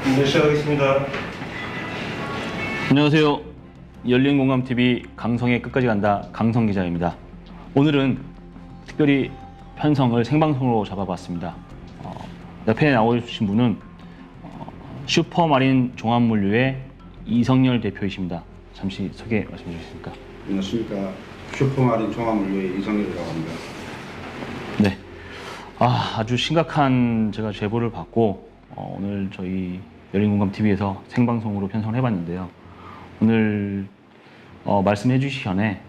네, 시작하겠습니다. 안녕하세요. 열린공감TV 강성의 끝까지 간다 강성 기자입니다. 오늘은 특별히 편성을 생방송으로 잡아봤습니다. 옆에 나오신 분은 슈퍼마린 종합물류의 이성열 대표이십니다. 잠시 소개 말씀해 주시겠습니까? 안녕하십니까. 슈퍼마린 종합물류의 이성열이라고 합니다. 네. 아주 심각한 제가 제보를 받고 오늘 저희 열린공감TV에서 생방송으로 편성을 해봤는데요. 오늘 말씀해 주시기 전에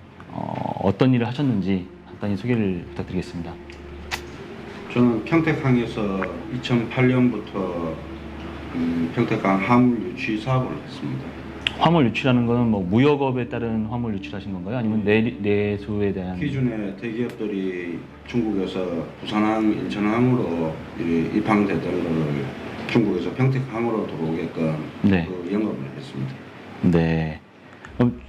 어떤 일을 하셨는지 간단히 소개를 부탁드리겠습니다. 저는 평택항에서 2008년부터 평택항 화물 유치 사업을 했습니다. 화물 유치라는 것은 뭐 무역업에 따른 화물 유치를 하신 건가요? 아니면 내수에 대한? 기존에 대기업들이 중국에서 부산항, 인천항으로 입항되던 걸 중국에서 평택항으로 들어오게끔 네. 그 영업을 했습니다. 네. 그럼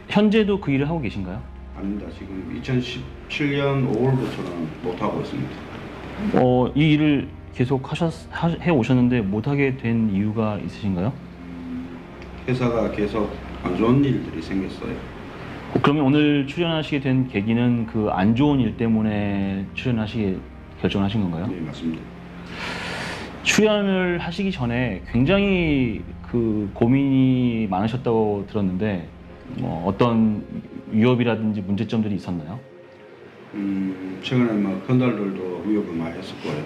현재도 그 일을 하고 계신가요? 아닙니다. 지금 2017년 5월부터는 못하고 있습니다. 이 일을 계속 해 오셨는데 못하게 된 이유가 있으신가요? 회사가 계속 안 좋은 일들이 생겼어요. 그러면 오늘 출연하시게 된 계기는 그 안 좋은 일 때문에 출연하시게 결정하신 건가요? 네, 맞습니다. 출연을 하시기 전에 굉장히 그 고민이 많으셨다고 들었는데 어떤 위협이라든지 문제점들이 있었나요? 최근에 뭐 건달들도 위협을 많이 했을 거예요.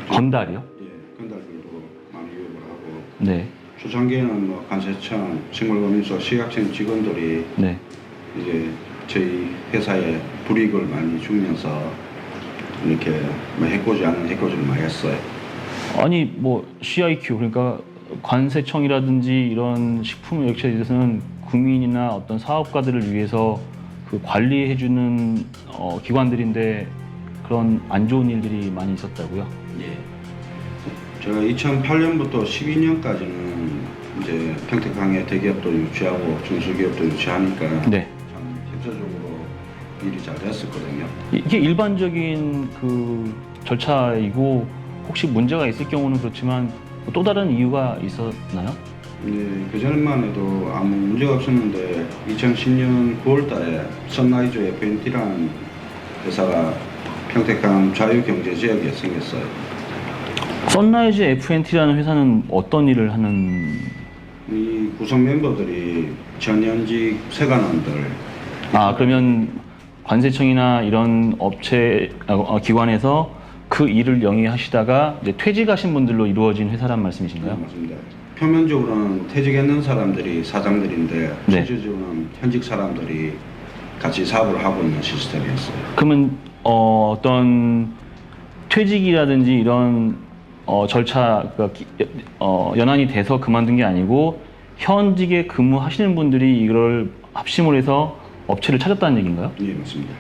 건달이요? 예, 건달들도 많이 위협을 하고 네. 초창기에는 뭐 관세청, 식물검인소, 식약청 직원들이 네. 이제 저희 회사에 불이익을 많이 주면서 이렇게 뭐 해코지 않는 해코지를 많이 했어요. 아니 뭐 CIQ 그러니까 관세청이라든지 이런 식품 역시에 대해서는 국민이나 어떤 사업가들을 위해서 그 관리해주는 기관들인데 그런 안 좋은 일들이 많이 있었다고요? 예. 제가 2008년부터 12년까지는 이제 평택항에 대기업도 유치하고 중소기업도 유치하니까 네. 참 협조적으로 일이 잘 됐었거든요. 이게 일반적인 그 절차이고 혹시 문제가 있을 경우는 그렇지만 또 다른 이유가 있었나요? 네, 그전만 해도 아무 문제가 없었는데 2010년 9월달에 선라이즈 FNT라는 회사가 평택항 자유경제지역에 생겼어요. 선라이즈 FNT라는 회사는 어떤 일을 하는? 이 구성 멤버들이 전현직 세관원들. 그러면 관세청이나 이런 업체 기관에서 그 일을 영위하시다가 이제 퇴직하신 분들로 이루어진 회사란 말씀이신가요? 네, 맞습니다. 표면적으로는 퇴직했는 사람들이 사장들인데 네. 실질적으로는 현직 사람들이 같이 사업을 하고 있는 시스템이었어요. 그러면 어떤 퇴직이라든지 이런 절차가 연한이 돼서 그만둔 게 아니고 현직에 근무하시는 분들이 이걸 합심을 해서 업체를 찾았다는 얘기인가요? 예, 맞습니다.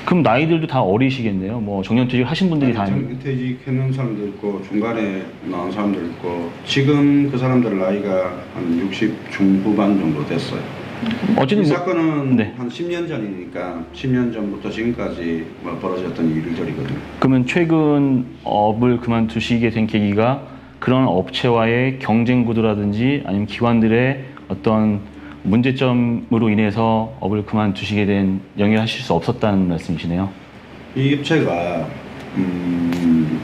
그럼 나이들도 다 어리시겠네요. 뭐 정년퇴직 하신 분들이 다 퇴직했는 사람도 있고 중간에 나온 사람도 있고 지금 그 사람들 나이가 한 60 중후반 정도 됐어요. 이 어쨌든 사건은 네. 한 10년 전이니까 10년 전부터 지금까지 뭐 벌어졌던 일들이거든요. 그러면 최근 업을 그만두시게 된 계기가 그런 업체와의 경쟁 구도라든지 아니면 기관들의 어떤 문제점으로 인해서 업을 그만두시게 된 영위하실 수 없었다는 말씀이시네요. 이 업체가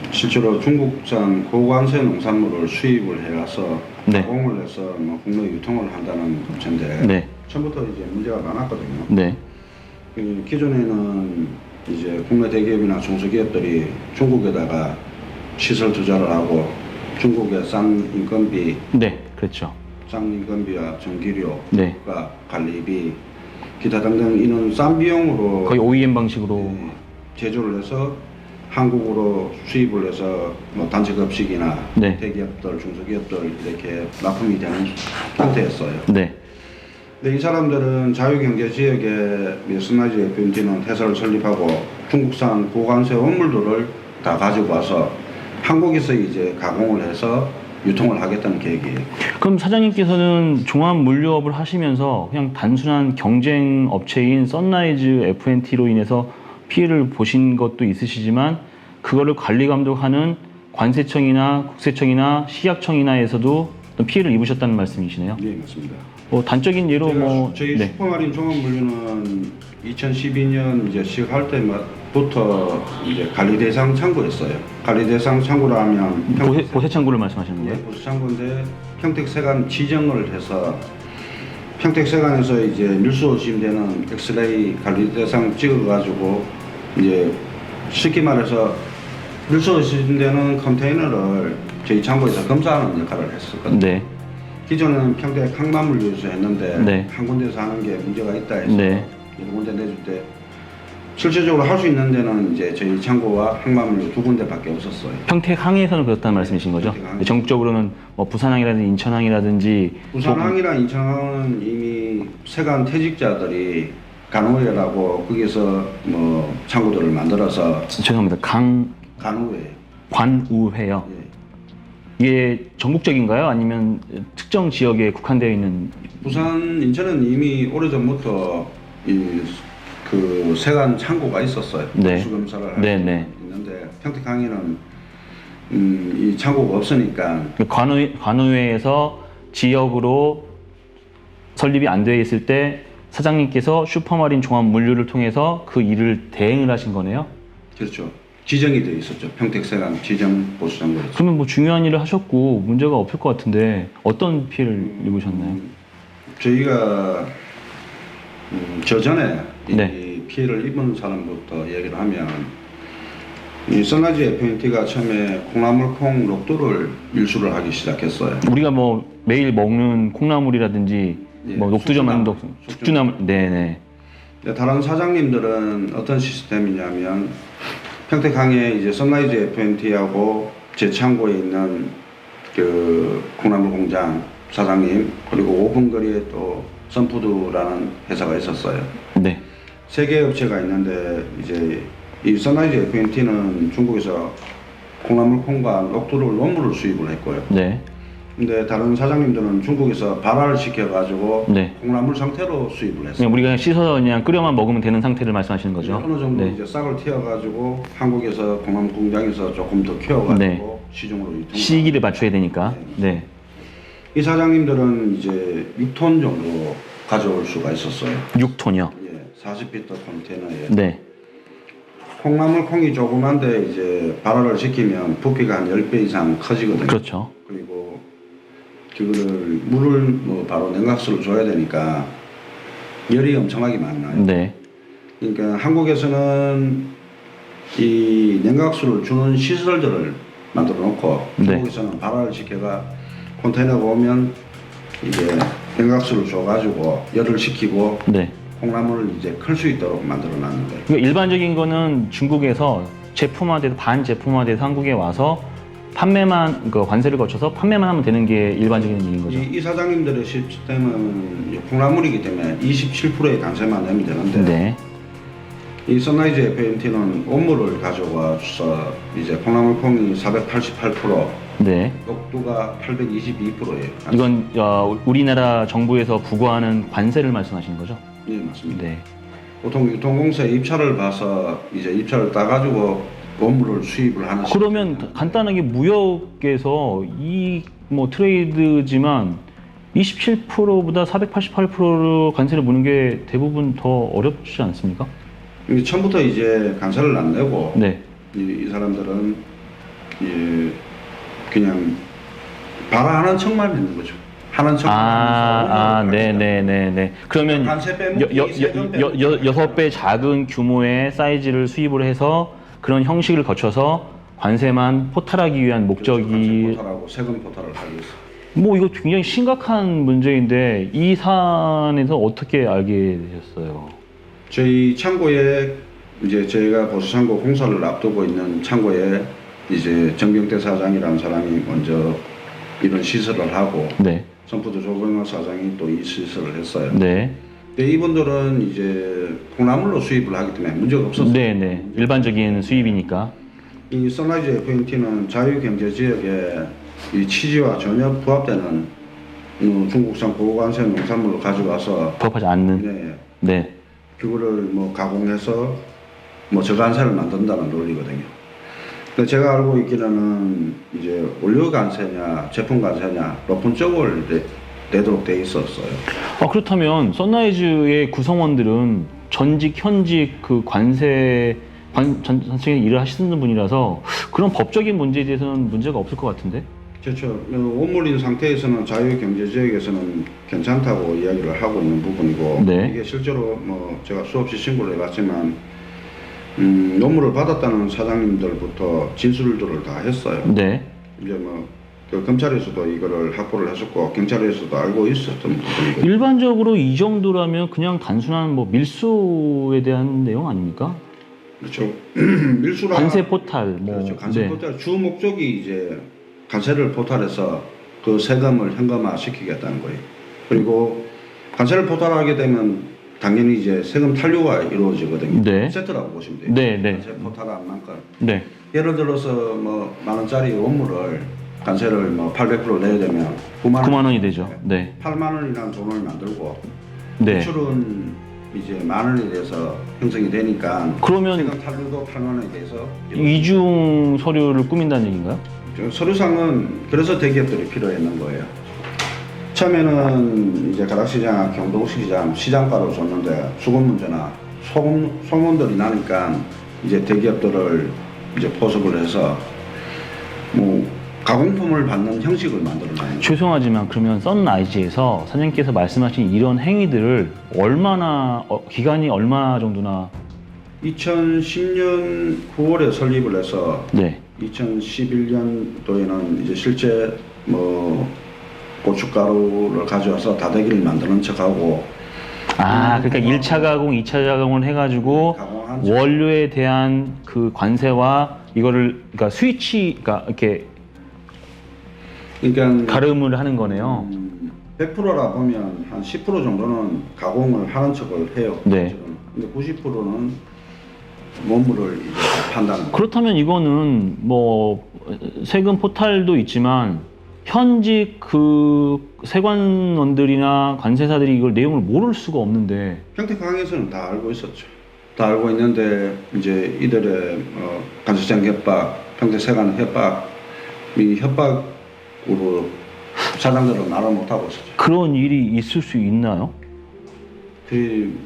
실제로 중국산 고관세 농산물을 수입을 해와서 네. 가공을 해서 뭐 국내 유통을 한다는 업체인데 네. 처음부터 이제 문제가 많았거든요. 네. 기존에는 이제 국내 대기업이나 중소기업들이 중국에다가 시설 투자를 하고 중국의 싼 인건비, 네. 그렇죠. 싼 인건비와 전기료, 네. 가 관리비, 기타 등등 이런 싼 비용으로 거의 OEM 방식으로. 제조를 해서 한국으로 수입을 해서 뭐 단체급식이나 네. 대기업들, 중소기업들 이렇게 납품이 되는 상태였어요. 네. 근데 이 사람들은 자유경제지역에 선라이즈 FNT는 회사를 설립하고 중국산 고관세 원물들을 다 가지고 와서 한국에서 이제 가공을 해서 유통을 하겠다는 계획이에요. 그럼 사장님께서는 종합 물류업을 하시면서 그냥 단순한 경쟁 업체인 선라이즈 FNT로 인해서 피해를 보신 것도 있으시지만 그거를 관리 감독하는 관세청이나 국세청이나 식약청이나에서도 어떤 피해를 입으셨다는 말씀이시네요. 네, 맞습니다. 단적인 예로 뭐 저희 네. 슈퍼마린 종합물류는 2012년 이제 시작할 때부터 이제 관리 대상 창구였어요. 관리 대상 창구라 하면 보세 창구를 말씀하시는 거예요? 보수 창구인데 평택세관 지정을 해서 평택세관에서 이제 밀수 의심되는 엑스레이 관리 대상 찍어가지고 이제 쉽게 말해서 밀수 의심되는 컨테이너를 저희 창고에서 검사하는 역할을 했었거든요. 네. 기존은 평택 항만물류에서 했는데 네. 한 군데서 하는 게 문제가 있다 해서 네. 여러 군데 내줄 때 실질적으로 할 수 있는 데는 이제 저희 창고와 항만물류 두 군데밖에 없었어요. 평택항에서는 그렇다는 말씀이신 거죠? 평택항. 전국적으로는 뭐 부산항이라든지 인천항이라든지 부산항이랑 인천항은 이미 세관 퇴직자들이 간호회라고 거기서 뭐 창구들을 만들어서 죄송합니다. 간호회. 관우회요. 예. 이게 전국적인가요? 아니면 특정 지역에 국한되어 있는? 부산, 인천은 이미 오래전부터 그 세관 창고가 있었어요. 네. 수검사를 할 네, 수 네. 있는데 평택항에는 이 창고가 없으니까 관우회에서 지역으로 설립이 안 되어 있을 때 사장님께서 슈퍼마린 종합물류를 통해서 그 일을 대행을 하신 거네요? 그렇죠. 지정이 되어 있었죠. 평택세관 지정 보수장고였죠. 그러면 뭐 중요한 일을 하셨고 문제가 없을 것 같은데 어떤 피해를 입으셨나요? 저희가 저 전에 네. 이 피해를 입은 사람부터 얘기를 하면 이 써나지 FNT가 처음에 콩나물콩 녹두를 밀수를 하기 시작했어요. 우리가 뭐 매일 먹는 콩나물이라든지 예, 뭐 녹두전만도 숙주나물, 네네. 다른 사장님들은 어떤 시스템이냐면 평택항에 이제 선라이즈 FNT하고 제 창고에 있는 그 콩나물 공장 사장님 그리고 5분 거리에 또 선푸드라는 회사가 있었어요. 네. 세 개 업체가 있는데 이제 이 선라이즈 FNT는 중국에서 콩나물 콩과 녹두를 원물을 수입을 했고요. 네. 근데 다른 사장님들은 중국에서 발화를 시켜가지고 네. 콩나물 상태로 수입을 했어요. 그냥 우리가 그냥 씻어서 그냥 끓여만 먹으면 되는 상태를 말씀하시는 거죠? 어느 정도 네. 이제 싹을 틔워가지고 한국에서 콩나물 공장에서 조금 더 키워가지고 네. 시중으로 유통. 시기를 맞춰야 되니까. 네. 이 사장님들은 이제 6톤 정도 가져올 수가 있었어요. 6톤이요. 예, 40피터 컨테이너에. 네. 콩나물 콩이 조그만데 이제 발화를 시키면 부피가 한 10배 이상 커지거든요. 그렇죠. 그리고 그거를 물을 뭐 바로 냉각수를 줘야 되니까 열이 엄청나게 많아요. 네. 그러니까 한국에서는 이 냉각수를 주는 시설들을 만들어 놓고 네. 중국에서는 발화를 시켜가 컨테이너가 오면 이제 냉각수를 줘가지고 열을 식히고 네. 콩나물을 이제 클 수 있도록 만들어 놨는 거예요. 그러니까 일반적인 거는 중국에서 제품화돼서 반제품화돼서 한국에 와서 판매만 그 관세를 거쳐서 판매만 하면 되는 게 일반적인 일인 거죠. 이 사장님들의 시스템은 콩나물이기 때문에 27%의 관세만 내면 되는데 네. 이 선라이즈 FNT는 온물을 가져와서 이제 콩나물 콩이 488%, 네. 녹두가 822%예요. 이건 우리나라 정부에서 부과하는 관세를 말씀하시는 거죠? 네, 맞습니다. 네. 보통 유통공사 입찰을 봐서 이제 입찰을 따가지고 원물을 수입을 하는. 그러면 시스템이에요. 간단하게 무역에서 이 뭐 트레이드지만 27%보다 488%로 관세를 무는 게 대부분 더 어렵지 않습니까? 이게 처음부터 이제 관세를 안 내고 네. 이 사람들은 그냥 발화하는 척만 있는 거죠. 하는 척만. 네네네네. 그러면 관세 빼먹기, 세금 빼먹기. 6배 작은 규모의 사이즈를 수입을 해서 그런 형식을 거쳐서 관세만 포탈하기 위한 목적이 포탈하고 세금 포탈을 하기 위해서. 뭐 이거 굉장히 심각한 문제인데 이 사안에서 어떻게 알게 되셨어요? 저희 창고에 이제 저희가 보수창고 공사를 앞두고 있는 창고에 이제 정경태 사장이라는 사람이 먼저 이런 시설을 하고 네. 선푸드 조병호 사장이 또 이 시설을 했어요. 네. 근데 이분들은 이제 콩나물로 수입을 하기 때문에 문제가 없었어요. 네네. 일반적인 수입이니까. 이 선라이즈 FNT는 자유경제지역에 이 취지와 전혀 부합되는 중국산 고관세 농산물을 가져와서 부합하지 않는. 네, 네. 그거를 뭐 가공해서 뭐 저관세를 만든다는 논리거든요. 근데 제가 알고 있기로는 이제 원료 관세냐 제품 관세냐 높은 쪽을 내도록 돼 있었어요. 그렇다면 선라이즈의 구성원들은 전직 현직 그 전층에 일을 하시는 분이라서 그런 법적인 문제에 대해서는 문제가 없을 것 같은데? 그렇죠. 원물인 상태에서는 자유경제지역에서는 괜찮다고 이야기를 하고 있는 부분이고 네. 이게 실제로 뭐 제가 수없이 신고를 해봤지만 원물을 받았다는 사장님들부터 진술들을 다 했어요. 네. 이제 그 검찰에서도 이거를 확보를 했었고 경찰에서도 알고 있었던 부분이고 일반적으로 이 정도라면 그냥 단순한 뭐 밀수에 대한 내용 아닙니까? 그렇죠. 밀수라 관세 포탈 뭐 그렇죠. 관세 네. 포탈 주 목적이 이제 관세를 포탈해서 그 세금을 현금화 시키겠다는 거예요. 그리고 관세를 포탈하게 되면 당연히 이제 세금 탄류가 이루어지거든요. 네. 세트라고 보시면 돼요. 네, 네. 관세 포탈한 만큼. 네. 예를 들어서 뭐 10,000원짜리 원물을 관세를 뭐 800% 내야 되면 9만 원이 되죠. 네. 8만 원이라는 돈을 만들고 네. 매출은 이제 10,000원에 대해서 형성이 되니까 그러면 세금 탄류도 8만 원에 대해서 이중 서류를 꾸민다는 얘기인가요? 서류상은 그래서 대기업들이 필요했는 거예요. 처음에는 이제 가락시장, 경동시장 시장가로 줬는데 수급 문제나 소문들이 나니까 이제 대기업들을 이제 포섭을 해서 뭐 가공품을 받는 형식을 만들어놔요. 죄송하지만 그러면 선라이즈에서 사장님께서 말씀하신 이런 행위들을 얼마나 기간이 얼마 정도나 2010년 9월에 설립을 해서 네. 2011년도에는 이제 실제 뭐 고춧가루를 가져와서 다대기를 만드는 척하고 그러니까 1차 가공, 2차 가공을 해가지고 가공한 척. 원료에 대한 그 관세와 이거를 그러니까 그러니까 이렇게 그러니까 가름을 하는 거네요. 100%라 보면 한 10% 정도는 가공을 하는 척을 해요. 네. 근데 90%는 원물을 이제 판다는 거예요. 그렇다면 이거는 뭐 세금 포탈도 있지만 현직 그 세관원들이나 관세사들이 이걸 내용을 모를 수가 없는데 평택항에서는 다 알고 있었죠. 다 알고 있는데 이제 이들의 관세청 협박, 평택세관 협박, 이 협박으로 사장들은 말을 못하고 있었죠. 그런 일이 있을 수 있나요?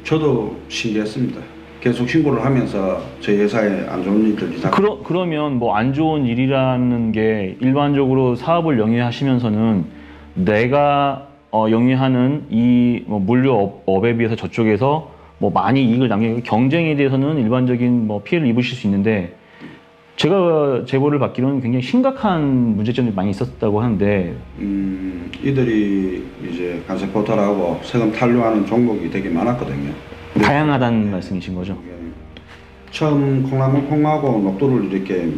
저도 신기했습니다. 계속 신고를 하면서 저희 회사에 안 좋은 일들이 그러면 뭐 안 좋은 일이라는 게 일반적으로 사업을 영위하시면서는 내가 영위하는 이뭐 물류업에 비해서 저쪽에서 뭐 많이 이익을 남기고 경쟁에 대해서는 일반적인 뭐 피해를 입으실 수 있는데 제가 제보를 받기로는 굉장히 심각한 문제점이 많이 있었다고 하는데 이들이 이제 관세 포탈하고 세금 탄류하는 종목이 되게 많았거든요. 다양하다는 말씀이신 거죠? 처음 콩나물 콩하고 녹두를 이렇게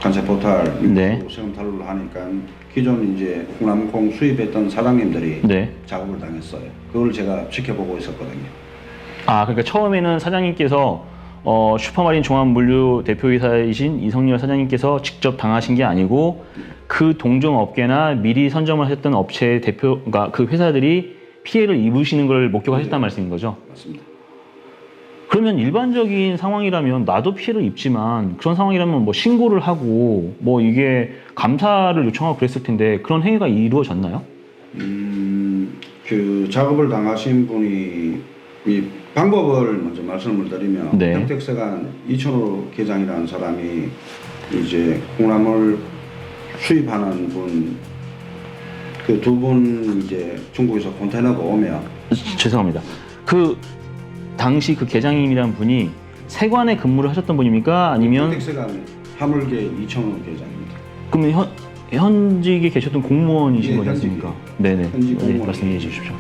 관세 포탈, 네. 세금 탄류를 하니까 기존 이제 콩나물 콩 수입했던 사장님들이 네. 작업을 당했어요. 그걸 제가 지켜보고 있었거든요. 그러니까 처음에는 사장님께서 슈퍼마린 종합물류 대표이사이신 이성열 사장님께서 직접 당하신 게 아니고 그 동종업계나 미리 선점을 하셨던 업체의 그러니까 그 회사들이 피해를 입으시는 걸 목격하셨다는 말씀인 거죠? 맞습니다. 그러면 일반적인 상황이라면 나도 피해를 입지만 그런 상황이라면 뭐 신고를 하고 뭐 이게 감사를 요청하고 그랬을 텐데 그런 행위가 이루어졌나요? 그 작업을 당하신 분이 이 방법을 먼저 말씀을 드리면 네. 평택세관 이천호 계장이라는 사람이 이제 콩나물 수입하는 분 그 두 분 이제 중국에서 컨테이너가 오면 죄송합니다. 그 당시 그 계장님이란 분이 세관에 근무를 하셨던 분입니까? 아니면 평택세관 화물계 이천호 계장입니다. 그러면 현직에 계셨던 공무원이신 예, 거지 않습니까? 네네. 현직 공무원. 말씀해 주십시오.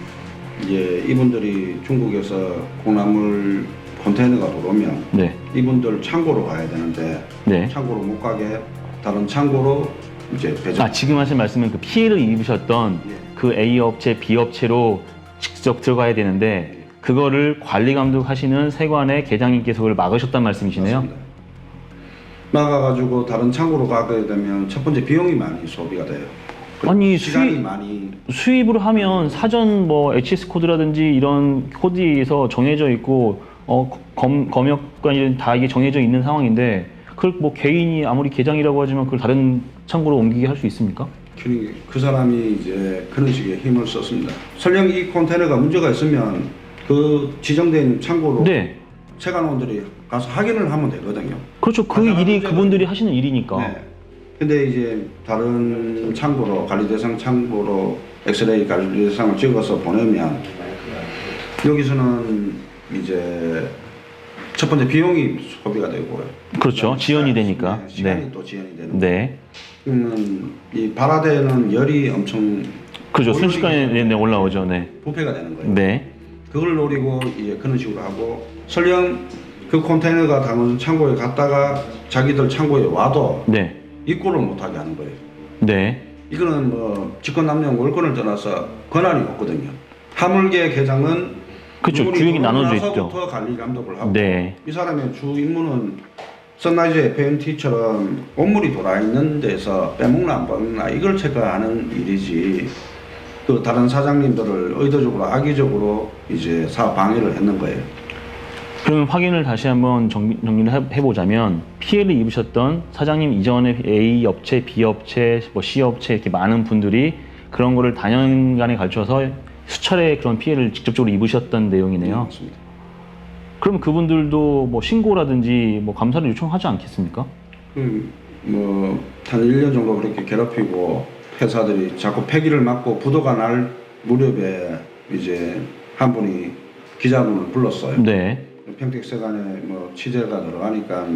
이제 이분들이 중국에서 콩나물 컨테이너가 들어오면 네. 이분들 창고로 가야 되는데 네. 창고로 못 가게 다른 창고로 이제 배정. 지금 하신 말씀은 그 피해를 입으셨던 예. 그 A 업체, B 업체로 직접 들어가야 되는데 그거를 관리 감독하시는 세관의 계장님께서 그걸 막으셨단 말씀이시네요. 맞습니다. 나가가지고 다른 창고로 가게 되면 첫 번째 비용이 많이 소비가 돼요. 아니, 시간이 많이 수입을 하면 사전 뭐 HS 코드라든지 이런 코드에서 정해져 있고 검역관이 다 이게 정해져 있는 상황인데 그걸 뭐 개인이 아무리 계장이라고 하지만 그걸 다른 창고로 옮기게 할 수 있습니까? 그 사람이 이제 그런 식의 힘을 썼습니다. 설령 이 컨테이너가 문제가 있으면 그 지정된 창고로 네. 세관원들이 가서 확인을 하면 되거든요. 그렇죠. 그 간단한 일이 문제는- 그분들이 하시는 일이니까. 네. 근데 이제 다른 창고로 관리 대상 창고로 엑스레이 관리 대상을 찍어서 보내면 여기서는 이제 첫 번째 비용이 소비가 되고요. 그렇죠. 지연이 되니까. 네, 시간이 네. 또 지연이 되는. 네. 그러면 이 발화되는 열이 엄청 그죠. 순식간에 네, 올라오죠. 네. 부패가 되는 거예요. 네. 그걸 노리고 이제 그런 식으로 하고 설령 그 컨테이너가 다른 창고에 갔다가 자기들 창고에 와도 네. 입고를 못하게 하는 거예요. 네. 이거는 뭐 직권남용 월권을 떠나서 권한이 없거든요. 하물계 계장은 그렇죠. 이분이 구역이 들어오고 나눠져 있죠. 나서부터 관리 감독을 하고 네. 이 사람의 주 임무는 선라이즈 FMT처럼 온물이 돌아 있는 데서 빼먹나 안 빼먹나 이걸 체크하는 일이지 그 다른 사장님들을 의도적으로 악의적으로 이제 사업 방해를 했는 거예요. 그럼 확인을 다시 한번 정리를 해보자면 피해를 입으셨던 사장님 이전에 A 업체, B 업체, 뭐 C 업체 이렇게 많은 분들이 그런 거를 단연간에 걸쳐서 수차례 그런 피해를 직접적으로 입으셨던 내용이네요. 맞습니다. 그럼 그분들도 뭐 신고라든지 뭐 감사를 요청하지 않겠습니까? 뭐한 1년 정도 그렇게 괴롭히고 회사들이 자꾸 폐기를 막고 부도가 날 무렵에 이제 한 분이 기자분을 불렀어요. 네. 평택세관에 뭐 취재가 들어가니까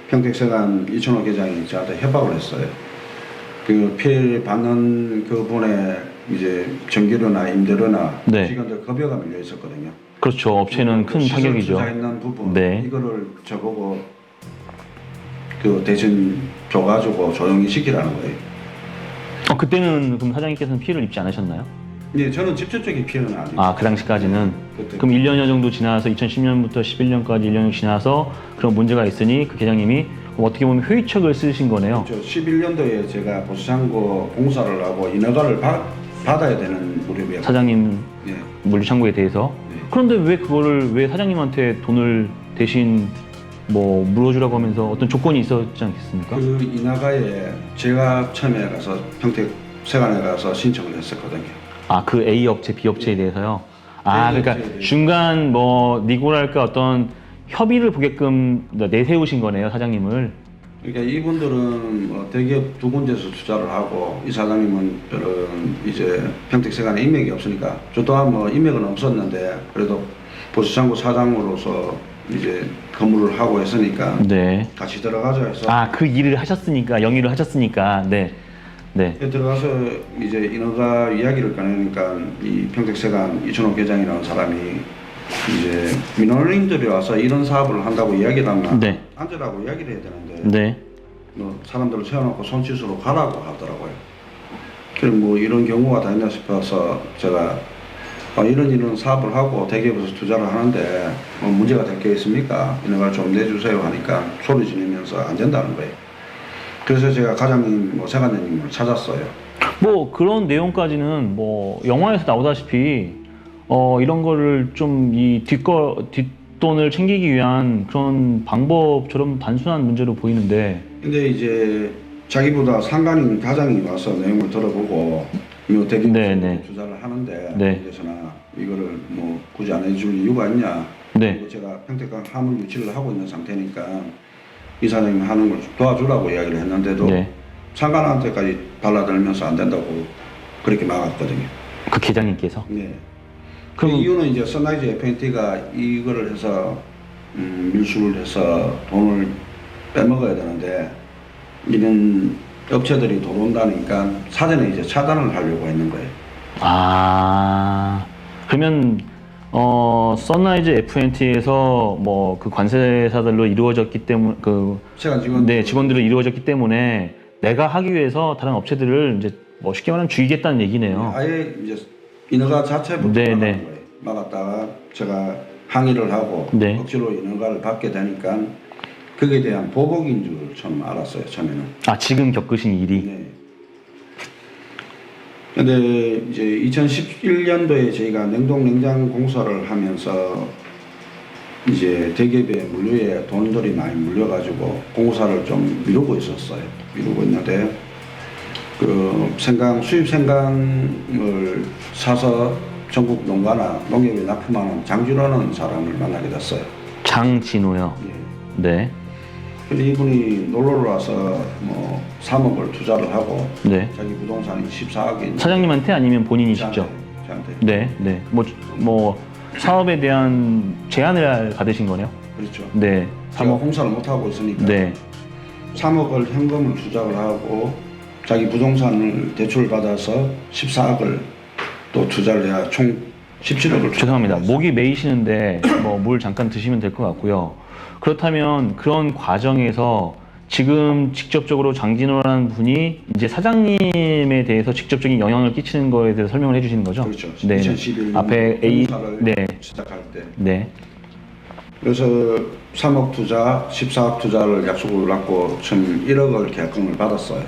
평택세관 이천호 계장이 저한테 협박을 했어요. 그 피해 받는 그분의 이제 전기료나 임대료나 네. 직원들 급여가 밀려 있었거든요. 그렇죠. 업체는 큰 시설 타격이죠. 투자했는 부분 네. 이거를 저보고 그 대신 줘가지고 조용히 시키라는 거예요. 그때는 그럼 사장님께서는 피해를 입지 않으셨나요? 네, 저는 직접적인 피해는 아니고. 그 당시까지는. 그때 그럼 1년여 정도 지나서 2010년부터 11년까지 1년 지나서 그런 문제가 있으니 그 계장님이 어떻게 보면 회의책을 쓰신 거네요. 11년도에 제가 보수창고 공사를 하고 인허가를 받아야 되는 무렵이었거든요. 사장님 네. 물류창고에 대해서. 네. 그런데 왜 그거를 왜 사장님한테 돈을 대신 뭐 물어주라고 하면서 어떤 조건이 있었지 않겠습니까? 그 인허가에 제가 처음에 가서 평택세관에 가서 신청을 했었거든요. 그 A 업체, B 업체에 대해서요. A 그러니까 업체에 대해서. 중간 뭐 니고랄까 어떤 협의를 보게끔 내세우신 거네요, 사장님을. 그러니까 이분들은 뭐 대기업 두 군데서 투자를 하고 이 사장님은 이제 평택세관에 인맥이 없으니까 저 또한 뭐 인맥은 없었는데 그래도 보수창고 사장으로서 이제 근무를 하고 했으니까 네. 같이 들어가자 해서 그 일을 하셨으니까, 영위를 하셨으니까, 네. 네. 들어가서 이제 인허가 이야기를 꺼내니까 이 평택세관 이천호 계장이라는 사람이 이제 민원인들이 와서 이런 사업을 한다고 이야기를 하면 네. 앉으라고 이야기를 해야 되는데 네. 뭐 사람들을 세워놓고 손짓으로 가라고 하더라고요. 그래서 뭐 이런 경우가 다 있나 싶어서 제가 이런 사업을 하고 대기업에서 투자를 하는데 뭐 문제가 될 게 있습니까? 인허가를 좀 내주세요 하니까 소리 지르면서 안 된다는 거예요. 그래서 제가 과장님, 세관장님을 찾았어요. 뭐 그런 내용까지는 뭐 영화에서 나오다시피 이런 거를 좀 이 뒷돈을 챙기기 위한 그런 방법처럼 단순한 문제로 보이는데. 근데 이제 자기보다 상관인 과장이 와서 내용을 들어보고 이 대기업에 네. 투자를 하는데 네. 그래서나 이거를 뭐 굳이 안 해줄 이유가 있냐? 네. 그리고 제가 평택강 화물 유치를 하고 있는 상태니까 이 사장님이 하는 걸 도와주라고 이야기를 했는데도 네. 상관한테까지 발라들면서 안 된다고 그렇게 막았거든요. 그 계장님께서. 네. 그럼- 그 이유는 이제 선라이즈 FNT가 이거를 해서 밀수를 해서 돈을 빼먹어야 되는데 이런 업체들이 들어온다니까 사전에 이제 차단을 하려고 했는 거예요. 그러면 선라이즈 FNT에서 뭐 그 관세사들로 이루어졌기 때문에 세관 직원 직원들로 이루어졌기 때문에 내가 하기 위해서 다른 업체들을 이제 뭐 쉽게 말하면 죽이겠다는 얘기네요. 아예 이제 인허가 자체부터 네, 막은 네. 거예요. 막았다가 제가 항의를 하고 네. 억지로 인허가를 받게 되니까 거기에 대한 보복인 줄 처음 알았어요. 처음에는. 지금 겪으신 일이. 네. 근데 이제 2011년도에 저희가 냉동 냉장 공사를 하면서 이제 대기업의 물류에 돈들이 많이 물려가지고 공사를 좀 미루고 있었어요. 미루고 있는데 그 수입 생강을 사서 전국 농가나 농협에 납품하는 장진호라는 사람을 만나게 됐어요. 장진호요. 예. 네. 근데 이분이 놀러를 와서 뭐 3억을 투자를 하고 네. 자기 부동산이 14억이 사장님한테 아니면 본인이 직접? 저한테. 네, 네. 뭐 사업에 대한 제안을 받으신 거네요. 그렇죠. 네. 제가 3억. 공사를 못 하고 있으니까 네. 3억을 현금을 투자를 하고 자기 부동산을 대출을 받아서 14억을 또 투자를 해야 총 17억을 죄송합니다. 목이 메이시는데 뭐 물 잠깐 드시면 될 것 같고요. 그렇다면 그런 과정에서 지금 직접적으로 장진호라는 분이 이제 사장님에 대해서 직접적인 영향을 끼치는 거에 대해서 설명을 해주시는 거죠? 그렇죠. 네. 2011년 앞에 A 공사를 네. 시작할 때. 네. 그래서 3억 투자, 14억 투자를 약속을 받고 총 1억을 계약금을 받았어요.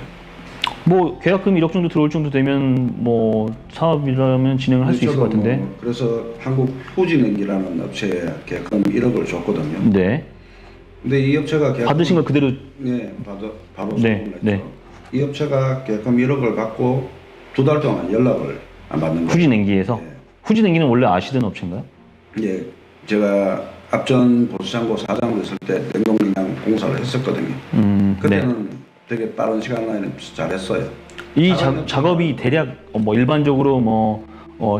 뭐 계약금 1억 정도 들어올 정도 되면 뭐 사업이라면 진행을 할 수 있을 것 같은데. 뭐 그래서 한국 후진행기라는 업체에 계약금 1억을 줬거든요. 네. 근데 이 업체가 계약금 받으신 걸 그대로. 네, 바로 네, 소송을 했죠. 네. 이 업체가 계약금 1억을 받고 2달 동안 연락을 안 받는 거예요. 후진행기에서. 네. 후진행기는 원래 아시던 업체인가요? 예, 제가 앞전 보수창고 사장 됐을 때 냉동냉장 공사를 했었거든요. 네. 그때는 되게 빠른 시간 내에 잘했어요. 이 작업이 대략 뭐 일반적으로 뭐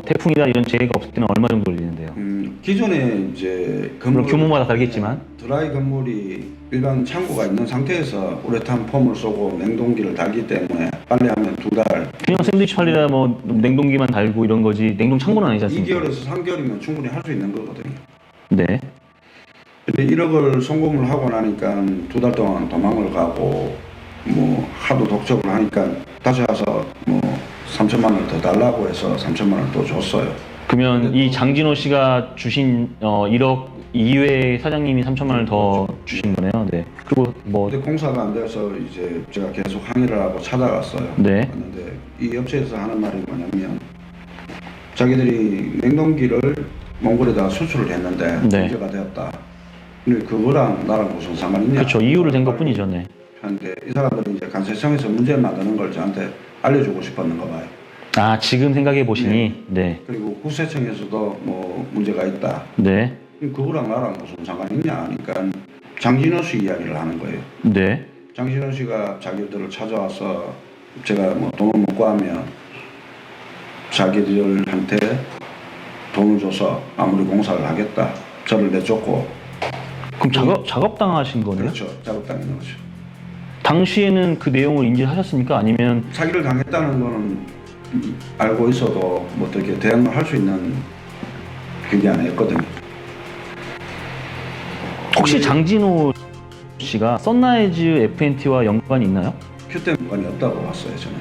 태풍이나 이런 재해가 없을 때는 얼마 정도 걸리는데요? 기존에 이제 물론 규모마다 다르겠지만. 드라이 건물이 일반 창고가 있는 상태에서 우레탄 폼을 쏘고 냉동기를 달기 때문에 빨리 하면 2달, 그냥 샌드위치 팔리다 뭐 냉동기만 달고 이런 거지 냉동 창고는 아니지 않습니까? 2개월에서 3개월이면 충분히 할 수 있는 거거든요. 네. 근데 1억을 송금을 하고 나니까 2달 동안 도망을 가고 뭐 하도 독촉을 하니까 다시 와서 뭐 3천만 원을 더 달라고 해서 3천만 원을 또 줬어요. 그러면 이 장진호 씨가 주신 1억 이외에 사장님이 3천만 원을 더 주신 거네요. 네. 그리고 뭐 근데 공사가 안 돼서 이제 제가 계속 항의를 하고 찾아갔어요. 네. 갔는데 이 업체에서 하는 말이 뭐냐면 자기들이 냉동기를 몽골에다 수출을 했는데 네. 문제가 되었다. 근데 그거랑 나랑 무슨 상관이 있냐? 그렇죠. 이유를 댄 것뿐이죠. 네. 하는데 이 사람들이 이제 관세청에서 문제를 만드는 걸 저한테 알려주고 싶었는가 봐요. 아 지금 생각해 보시니 네. 그리고 국세청에서도 뭐 문제가 있다. 네. 그거랑 나랑 무슨 상관이 있냐 하니까 장진호 씨 이야기를 하는 거예요. 네. 장진호 씨가 자기들을 찾아와서 제가 뭐 돈을 못 구하면 자기들한테 돈을 줘서 마무리 공사를 하겠다. 저를 내쫓고. 그럼 작업 당하신 거네요? 그렇죠. 작업당하는 거죠. 당시에는 그 내용을 인지하셨습니까? 아니면 사기를 당했다는 거는 알고 있어도 뭐 어떻게 대응을 할 수 있는 그게 아니었거든요. 혹시 장진호 씨가 선라이즈 FNT와 연관이 있나요? 큐대 무관이 없다고 봤어요 저는.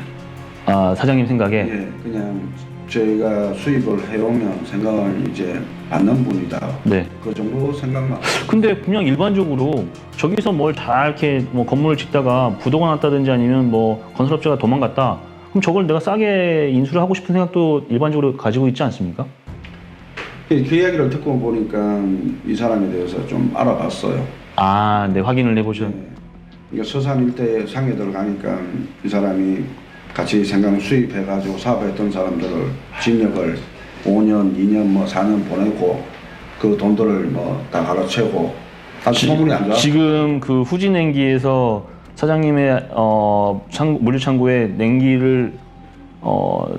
아 사장님 생각에. 예, 그냥 저희가 수입을 해오면 생각을 이제 받는 분이다. 네. 그 정도 생각만. 근데 그냥 일반적으로 저기서 뭘 다 이렇게 뭐 건물을 짓다가 부도가 났다든지 아니면 뭐 건설업자가 도망갔다. 그럼 저걸 내가 싸게 인수를 하고 싶은 생각도 일반적으로 가지고 있지 않습니까? 그 이야기를 듣고 보니까 이 사람에 대해서 좀 알아봤어요. 아, 네 확인을 해보죠. 네. 그러니까 서산 일대 상해들 가니까 이 사람이 같이 생강 수입해가지고 사업했던 사람들을 징역을 5년, 2년, 뭐 4년 보내고 그 돈들을 뭐 다 갈아채고 아주 소문이 안 좋아. 지금 그 후진냉기에서 사장님의 물류창고에 냉기를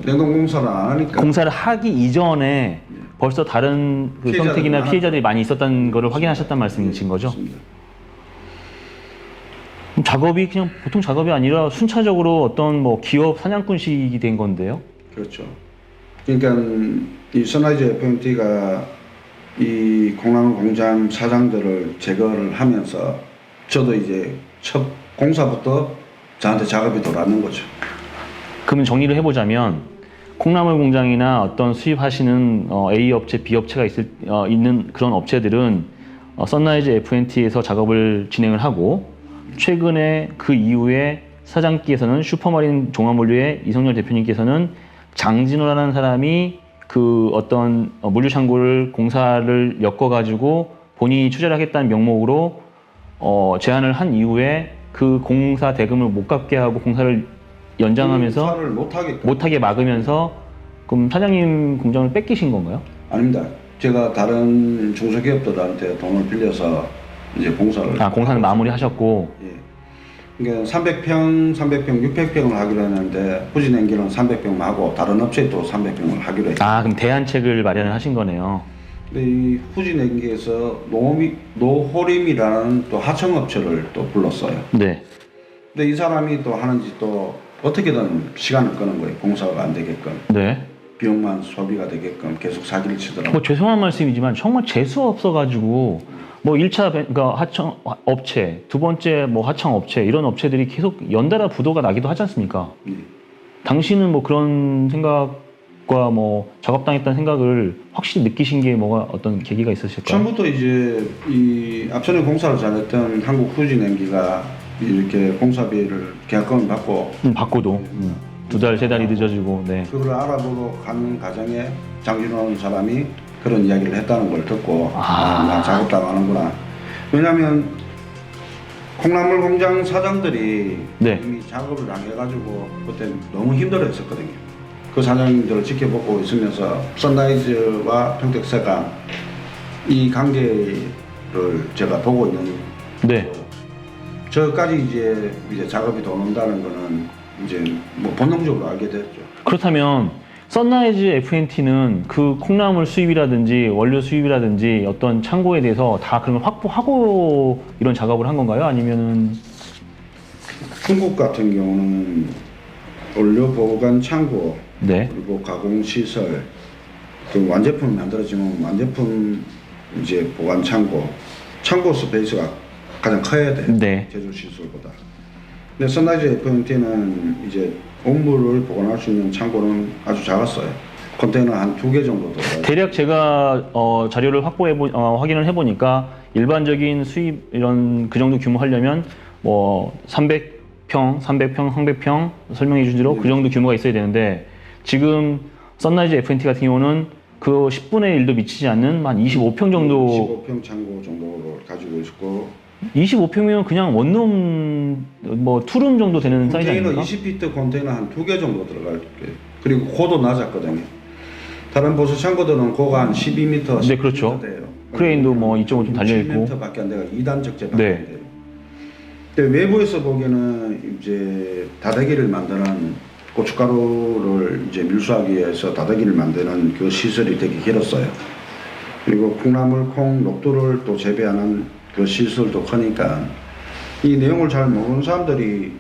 냉동공사를 안 하니까 공사를 하기 이전에 벌써 다른 그 피해자들이 평택이나 많았죠. 피해자들이 많이 있었다는 거를 확인하셨단 말씀이신 거죠? 맞습니다. 그럼 작업이 그냥 보통 작업이 아니라 순차적으로 어떤 뭐 기업 사냥꾼식이 된 건데요? 그렇죠. 그러니까 이 선라이즈 FMT가 이 콩나물 공장 사장들을 제거를 하면서 저도 이제 첫 공사부터 저한테 작업이 돌아왔는 거죠. 그러면 정리를 해보자면 콩나물 공장이나 어떤 수입하시는 A 업체, B 업체가 있는 그런 업체들은 선라이즈 FNT에서 작업을 진행을 하고 최근에 그 이후에 사장께서는 슈퍼마린 종합물류의 이성열 대표님께서는 장진호라는 사람이 그 어떤 물류 창고를 공사를 엮어가지고 본인이 투자를 하겠다는 명목으로 제안을 한 이후에 그 공사 대금을 못 갚게 하고 공사를 연장하면서 공사를 못하게 막으면서 그럼 사장님 공장을 뺏기신 건가요? 아닙니다. 제가 다른 중소기업들한테 돈을 빌려서 이제 공사를 공사는 마무리하셨고. 예. 그러니까 300평, 600평을 하기로 했는데 후진행기는 300평 하고 다른 업체에 또 300평을 하기로 했죠. 그럼 대안책을 마련을 하신 거네요. 근데 이 후진행기에서 노호림이라는 또 하청업체를 또 불렀어요. 네. 근데 이 사람이 또 하는지 또 어떻게든 시간을 끄는 거예요. 공사가 안 되게끔. 네. 비용만 소비가 되게끔 계속 사기를 치더라고요. 죄송한 말씀이지만 정말 재수 없어가지고 1차 그러니까 하청 업체, 두 번째 하청 업체 이런 업체들이 계속 연달아 부도가 나기도 하지 않습니까? 예. 당신은 그런 생각과 작업당했다는 생각을 확실히 느끼신 게 어떤 계기가 있으실까요? 처음부터 이제 이 앞전에 공사를 잘했던 한국후진행기가 이렇게 공사비를 계약금을 받고 받고도 2달, 3달이 늦어지고. 네. 그걸 알아보러 가는 과정에 장진호라는 사람이 그런 이야기를 했다는 걸 듣고 나 작업당하는구나. 왜냐하면 콩나물 공장 사장들이 네. 이미 작업을 당해가지고 그때 너무 힘들어했었거든요. 그 사장님들을 지켜보고 있으면서 선라이즈와 평택세관 이 관계를 제가 보고 있는 네. 저까지 이제 작업이 더 논다는 거는 이제 본능적으로 알게 됐죠. 그렇다면 선라이즈 FNT는 그 콩나물 수입이라든지 원료 수입이라든지 어떤 창고에 대해서 다 그런 걸 확보하고 이런 작업을 한 건가요? 아니면은 중국 같은 경우는 원료 보관 창고, 네. 그리고 가공 시설, 그 완제품 만들어지면 완제품 이제 보관 창고 스페이스가 가장 커야 돼. 네. 제조 시설보다. 근데 선라이즈 FNT는 이제 온물을 보관할 수 있는 창고는 아주 작았어요. 컨테이너 한 2개 정도 들어가요. 대략 제가 자료를 확인을 해보니까 일반적인 수입 이런 그 정도 규모 하려면 300평, 300평 설명해 준 대로 그 정도 규모가 있어야 되는데 지금 선라이즈 FNT 같은 경우는 그 10분의 1도 미치지 않는 한 25평 정도. 25평 창고 정도를 가지고 있고 25평이면 그냥 원룸 투룸 정도 되는 사이즈 컨테이너 아닙니까? 20피트 컨테이너 한 2개 정도 들어갈 거예요. 그리고 고도 낮았거든요. 다른 보수 창고들은 고가 한 12m, 네, 그렇죠. 돼요. 크레인도 이쪽으로 좀 달려 있고. 7m밖에 안 돼가 2단적재밖에 네. 안 돼요. 근데 외부에서 보기에는 이제 다대기를 만드는 고춧가루를 이제 밀수하기 위해서 다대기를 만드는 그 시설이 되게 길었어요. 그리고 콩나물, 콩, 녹두를 또 재배하는 그 시설도 크니까 이 내용을 잘 모르는 사람들이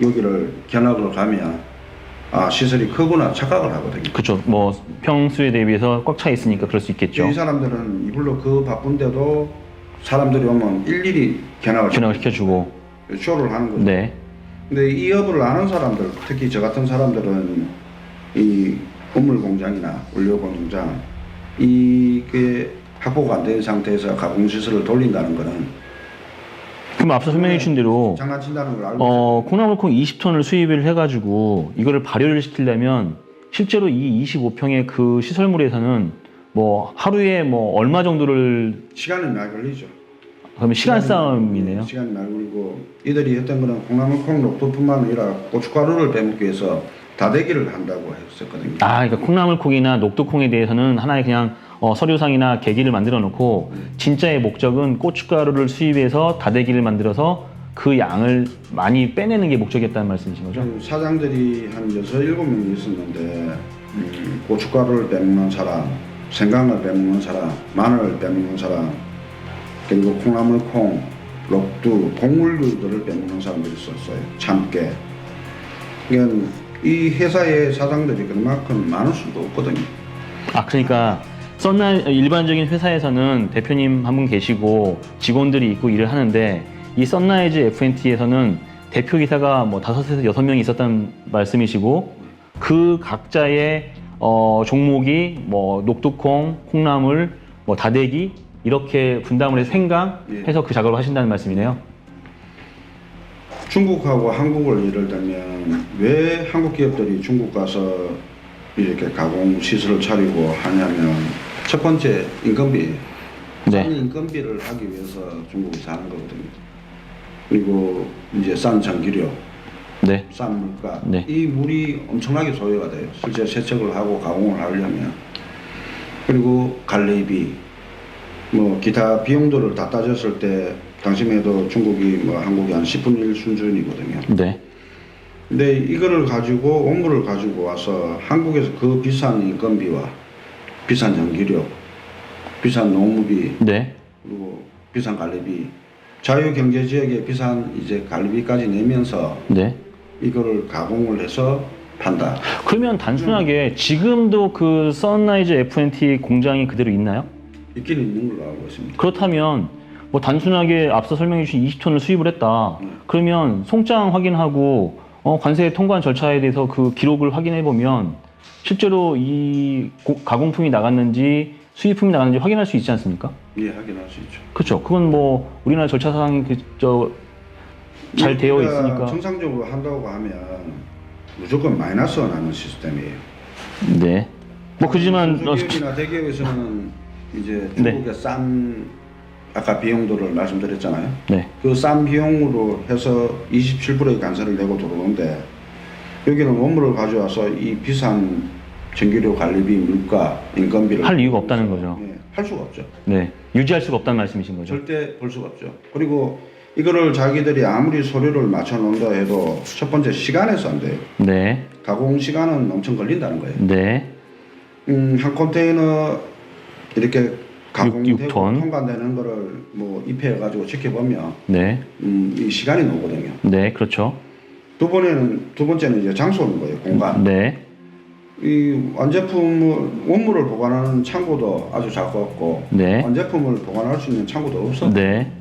여기를 견학을 가면 시설이 크구나 착각을 하거든요. 그렇죠. 평수에 대비해서 꽉 차 있으니까 그럴 수 있겠죠. 이 사람들은 이불로 그 바쁜데도 사람들이 오면 일일이 견학을 시켜주고 쇼를 하는 거죠. 네. 근데 이 업을 아는 사람들, 특히 저 같은 사람들은 이 건물 공장이나 원료 공장 이게 확보가 안 된 상태에서 가공 시설을 돌린다는 거는 그럼 앞서 설명해 주신 대로 장난친다는 걸 알고 콩나물콩 20톤을 수입을 해가지고 이거를 발효를 시키려면 실제로 이 25평의 그 시설물에서는 하루에 얼마 정도를 시간이 많이 걸리죠. 그러면 시간 싸움이네요. 시간이 많이 걸리고 이들이 했던 거는 콩나물 콩 녹두뿐만 아니라 고춧가루를 빼먹기 위해서 다대기를 한다고 했었거든요. 그러니까 콩나물콩이나 녹두콩에 대해서는 하나의 그냥 서류상이나 계기를 만들어 놓고 진짜의 목적은 고춧가루를 수입해서 다대기를 만들어서 그 양을 많이 빼내는 게 목적이었다는 말씀이신 거죠? 사장들이 한 6, 7명이 있었는데 고춧가루를 빼먹는 사람, 생강을 빼먹는 사람, 마늘을 빼먹는 사람, 그리고 콩나물 콩, 녹두, 곡물들을 빼먹는 사람들이 있었어요. 참깨. 그러니까 이 회사의 사장들이 그만큼 많을 수도 없거든요. 그러니까 일반적인 회사에서는 대표님 한 분 계시고 직원들이 있고 일을 하는데 이 선라이즈 FNT에서는 대표 기사가 5에서 6명이 있었다는 말씀이시고 그 각자의 종목이 녹두콩, 콩나물, 다대기 이렇게 분담을 해서 생강 해서 그 작업을 하신다는 말씀이네요. 중국하고 한국을 예를 들면 왜 한국 기업들이 중국 가서 이렇게 가공 시설을 차리고 하냐면 첫 번째 인건비. 네. 싼 인건비를 하기 위해서 중국이 사는 거거든요. 그리고 이제 싼 전기료, 네. 싼 물가, 네. 이 물이 엄청나게 소요가 돼요. 실제 세척을 하고 가공을 하려면. 그리고 관리비, 뭐 기타 비용들을 다 따졌을 때 당시만 해도 중국이 뭐 한국이 한 10분의 1 수준이거든요. 네. 근데 이거를 가지고 원물을 가지고 와서 한국에서 그 비싼 인건비와 비싼 전기료, 비싼 농무비, 네. 그리고 비싼 관리비, 자유경제지역에 비싼 이제 관리비까지 내면서 네. 이거를 가공을 해서 판다. 그러면 단순하게 지금도 그 선라이즈 FNT 공장이 그대로 있나요? 있기는 있는 걸로 알고 있습니다. 그렇다면 뭐 단순하게 앞서 설명해 주신 20톤을 수입을 했다. 그러면 송장 확인하고 관세 통관 절차에 대해서 그 기록을 확인해 보면 실제로 이 가공품이 나갔는지 수입품이 나갔는지 확인할 수 있지 않습니까? 예, 확인할 수 있죠. 그렇죠. 그건 뭐 우리나라 절차상이 잘 되어 우리가 있으니까. 정상적으로 한다고 하면 무조건 마이너스가 나는 시스템이에요. 네. 뭐 그지만 중소기업이나 대기업에서는 이제 네. 중국의 싼 아까 비용들을 말씀드렸잖아요. 네. 그 싼 비용으로 해서 27%의 관세를 내고 들어오는데 여기는 원물을 가져와서 이 비싼 전기료, 관리비, 물가, 인건비를 할 이유가 없다는 거죠. 예, 할 수가 없죠. 네. 유지할 수가 없다는 말씀이신 거죠. 절대 볼 수가 없죠. 그리고 이거를 자기들이 아무리 서류를 맞춰 놓는다 해도 첫 번째 시간에서 안 돼요. 네. 가공 시간은 엄청 걸린다는 거예요. 네. 한 컨테이너 이렇게 가공되고 6톤. 통관되는 거를 뭐 입회해 가지고 지켜보면 네. 이 시간이 나오거든요. 네. 그렇죠. 두 번째는 이제 장소는 거예요. 공간. 네. 이 완제품을 원물을 보관하는 창고도 아주 작았고 네. 완제품을 보관할 수 있는 창고도 없어. 네.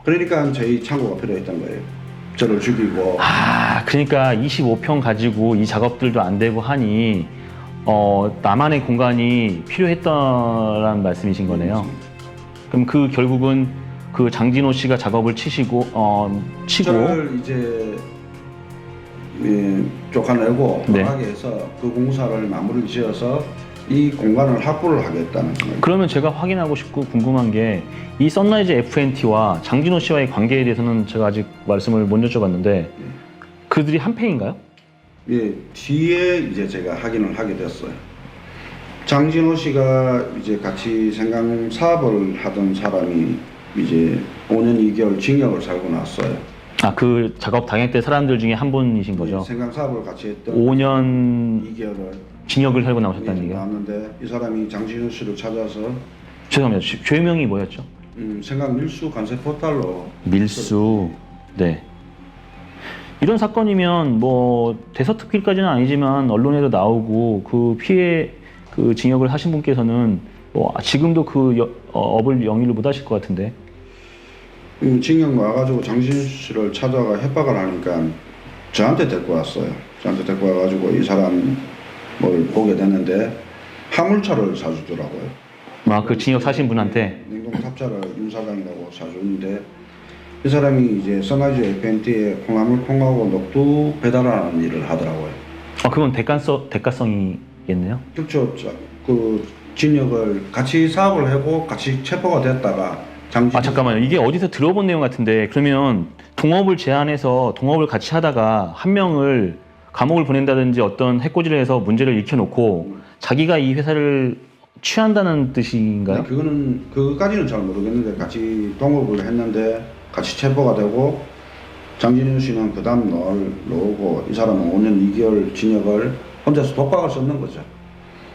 그러니까 저희 창고가 필요했던 거예요. 저를 죽이고. 아, 그러니까 25평 가지고 이 작업들도 안 되고 하니 나만의 공간이 필요했다라는 말씀이신 거네요. 그럼 그 결국은 그 장진호 씨가 작업을 치고 저를 이제 쫓아내고 네. 나가게 해서 그 공사를 마무리를 지어서 이 공간을 확보를 하겠다는 거예요. 그러면 제가 확인하고 싶고 궁금한 게 이 선라이즈 FNT와 장진호 씨와의 관계에 대해서는 제가 아직 말씀을 못 여쭤봤는데 그들이 한패인가요? 예, 뒤에 이제 제가 확인을 하게 됐어요. 장진호 씨가 이제 같이 생강 사업을 하던 사람이 이제 5년 2개월 징역을 살고 났어요. 아, 그 작업 당했던 사람들 중에 한 분이신 거죠? 생강 사업을 같이 했던 5년 2개월을 징역을 살고 나오셨다는 얘기예요? 나왔는데 이 사람이 장진호 씨를 찾아서 죄송합니다. 죄명이 뭐였죠? 생강 밀수 관세 포탈로 밀수. 네. 이런 사건이면 뭐 대서특필까지는 아니지만 언론에도 나오고 그 피해 그 징역을 하신 분께서는 뭐 지금도 그 업을 영위를 못 하실 것 같은데. 징역 와가지고 장진호 씨를 찾아가 협박을 하니까 저한테 데리고 왔어요. 저한테 데리고 와가지고 이 사람을 보게 됐는데 화물차를 사주더라고요. 아, 그 징역 사신 분한테. 냉동 탑차를 윤 사장이라고 사주는데 이 사람이 이제 선라이즈 FNT에 콩나물 콩하고 녹두 배달하는 일을 하더라고요. 아, 그건 대가성이겠네요. 그렇죠. 그 진역을 같이 사업을 하고 같이 체포가 됐다가 아, 잠깐만요. 이게 어디서 들어본 내용 같은데 그러면 동업을 제안해서 동업을 같이 하다가 한 명을 감옥을 보낸다든지 어떤 해코지를 해서 문제를 익혀놓고 자기가 이 회사를 취한다는 뜻인가요? 네, 그거까지는 잘 모르겠는데 같이 동업을 했는데 같이 체포가 되고 장진우 씨는 그 다음 나오고 이 사람은 5년 2개월 징역을 혼자서 독박을 썼는 거죠.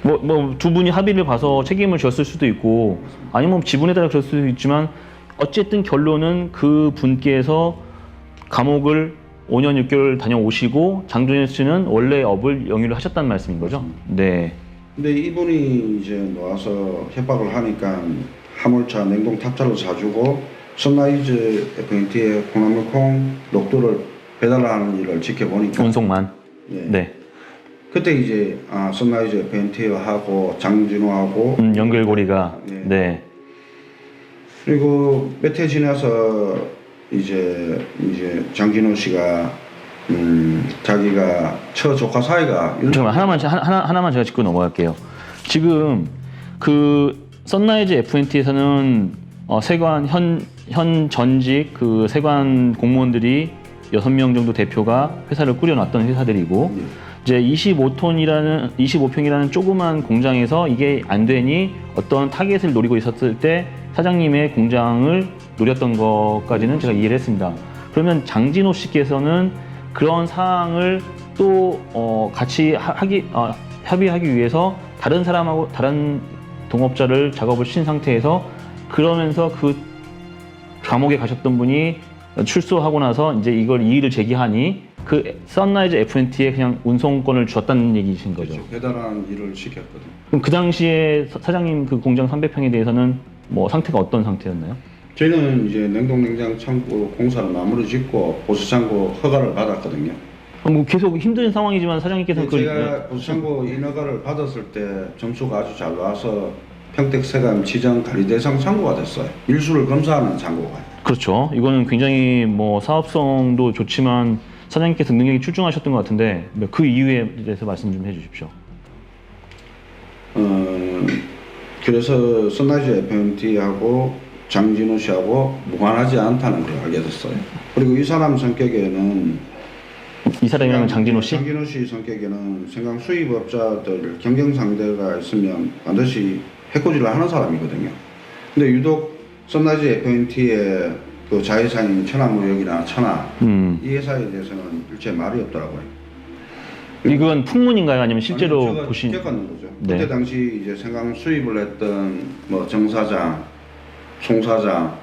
뭐 두 분이 합의를 봐서 책임을 졌을 수도 있고 아니면 지분에 따라 그럴 수도 있지만 어쨌든 결론은 그 분께서 감옥을 5년 6개월 다녀오시고 장준현 씨는 원래 업을 영위를 하셨다는 말씀인 거죠? 네. 근데 이분이 이제 나와서 협박을 하니까 화물차 냉동 탑차를 사주고 선라이즈 FNT에 콩나물 콩 녹두를 배달하는 일을 지켜보니까 운송만. 예. 네. 그때 이제 선라이즈 FNT하고 장진호하고 연결고리가. 네. 네. 그리고 몇 해 지나서 이제 장진호 씨가 자기가 처조카 사이가 잠깐만 하나만 제가 짚고 넘어갈게요. 지금 그 선라이즈 FNT에서는 세관 현 전직 그 세관 공무원들이 6명 정도 대표가 회사를 꾸려놨던 회사들이고 이제 25평이라는 조그만 공장에서 이게 안 되니 어떤 타겟을 노리고 있었을 때 사장님의 공장을 노렸던 것까지는 제가 이해를 했습니다. 그러면 장진호 씨께서는 그런 사항을 또 같이 협의하기 위해서 다른 사람하고 다른 동업자를 작업을 신 상태에서 그러면서 그 감옥에 가셨던 분이 출소하고 나서 이제 이걸 이의를 제기하니 그 선라이즈 FNT에 그냥 운송권을 주었다는 얘기이신 거죠. 그렇죠. 배달하는 일을 시켰거든요. 그럼 그 당시에 사장님 그 공장 300평에 대해서는 뭐 상태가 어떤 상태였나요? 저희는 이제 냉동냉장 창고 공사를 마무리 짓고 보수창고 허가를 받았거든요. 뭐 계속 힘든 상황이지만 사장님께서는 제가 보수창고 인허가를 받았을 때 점수가 아주 잘 나와서 평택세관 지정 관리 대상 창고가 됐어요. 일수를 검사하는 창고가. 그렇죠. 이거는 굉장히 뭐 사업성도 좋지만 사장님께서 능력이 출중하셨던 것 같은데 그 이유에 대해서 말씀 좀 해주십시오. 그래서 선라이즈 FNT하고 장진호 씨하고 무관하지 않다는 걸 알게 됐어요. 그리고 이 사람 성격에는 이 사람이랑 장진호 씨? 장진호 씨 성격에는 생강 수입업자들 경쟁 상대가 있으면 반드시 해코지를 하는 사람이거든요. 근데 유독 선라이즈 FNT의 그 자회사인 천하무역이나 천하 이 회사에 대해서는 일체 말이 없더라고요. 이건 풍문인가요? 아니면 실제로 제가 보신? 겪었는 거죠. 네. 그때 당시 이제 생강 수입을 했던 뭐 정 사장, 송 사장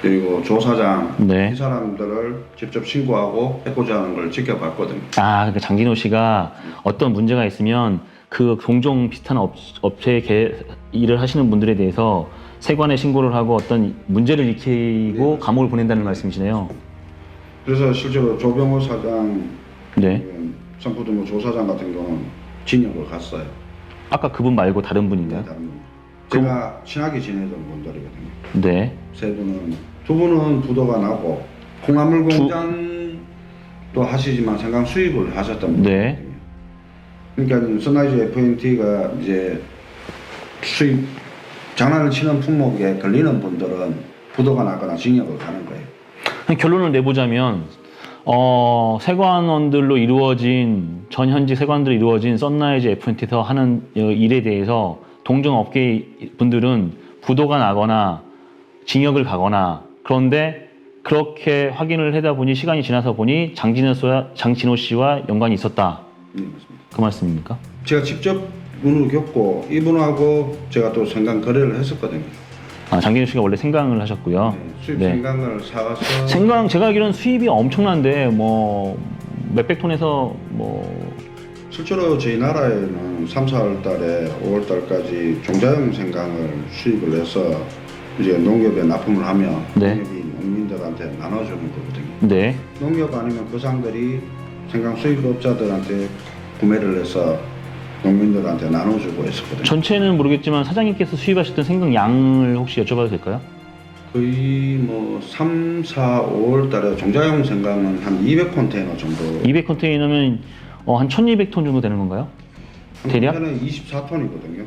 그리고 조 사장 네. 이 사람들을 직접 신고하고 해코지하는 걸 지켜봤거든요. 그러니까 장진호 씨가 어떤 문제가 있으면 그 동종 비슷한 업체에 일을 하시는 분들에 대해서 세관에 신고를 하고 어떤 문제를 일으키고 네. 감옥을 보낸다는 말씀이시네요. 그래서 실제로 조병호 사장, 네. 성푸드모 조 사장 같은 경우는 징역을 갔어요. 아까 그분 말고 다른 분인가요? 다른 분. 제가 친하게 지내던 분들이거든요. 네. 두 분은 부도가 나고 콩나물 공장도 하시지만 생강 수입을 하셨던 네. 분이거든요. 그러니까 선라이즈 FNT가 이제 수입 장난을 치는 품목에 걸리는 분들은 부도가 나거나 징역을 가는 거예요. 결론을 내보자면 세관원들로 이루어진 전 현직 세관들로 이루어진 선라이즈 FNT에서 하는 일에 대해서 동종 업계 분들은 부도가 나거나 징역을 가거나 그런데 그렇게 확인을 하다 보니 시간이 지나서 보니 장진호 씨와 연관이 있었다. 네, 맞습니다. 그 말씀입니까? 제가 직접 눈을 겪고 이분하고 제가 또 생강 거래를 했었거든요. 장진호 씨가 원래 생강을 하셨고요. 네, 수입 네. 생강을 사와서 생강 제가 알기로는 수입이 엄청난데 뭐 몇백 톤에서 뭐 실제로 저희 나라에는 3, 4월 달에 5월 달까지 종자용 생강을 수입을 해서 이제 농협에 납품을 하면 네. 농협이 농민들한테 나눠주는 거거든요. 네. 농협 아니면 거상들이 생강 수입업자들한테 구매를 해서 농민들한테 나눠주고 했었거든요. 전체는 모르겠지만 사장님께서 수입하셨던 생강 양을 혹시 여쭤봐도 될까요? 거의 뭐 3, 4, 5월 달에 종자용 생강은 한 200컨테이너 정도 200컨테이너면 한 1200톤 정도 되는 건가요? 대략? 한편에 24톤이거든요.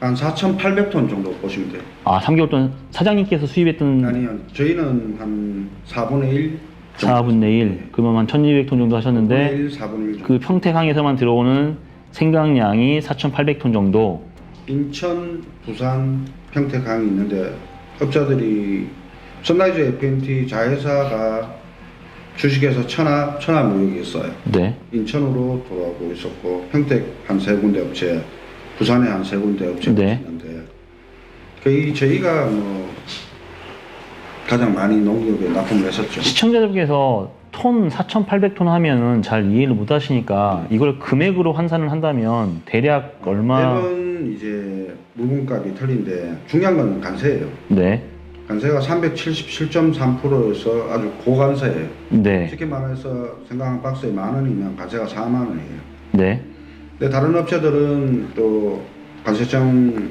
한 4,800톤 정도 보시면 돼요. 3개월 동안 사장님께서 수입했던 아니요, 저희는 한 4분의 1 정도. 4분의 1, 그러면 한 1200톤 정도 하셨는데 4분의 1, 4분의 1 정도. 그 평택항에서만 들어오는 생강량이 4800톤 정도. 인천, 부산, 평택항이 있는데 업자들이 선라이즈 FNT 자회사가 주식회사 천하무역이 있어요. 네. 인천으로 돌아오고 있었고 평택 한 3군데 업체, 부산에 한 3군데 업체가 네. 있는데 거의 저희가 뭐 가장 많이 농협에 납품을 했었죠. 시청자들께서 톤 4,800톤 하면은 잘 이해를 못 하시니까 이걸 금액으로 환산을 한다면 대략 얼마? 매번 이제 물건값이 틀린데 중요한 건 간세예요. 네. 간세가 377.3%에서 아주 고간세예요. 네. 쉽게 말해서 생강 한 박스에 10,000원이면 간세가 40,000원이에요. 네. 근데 다른 업체들은 또 관세청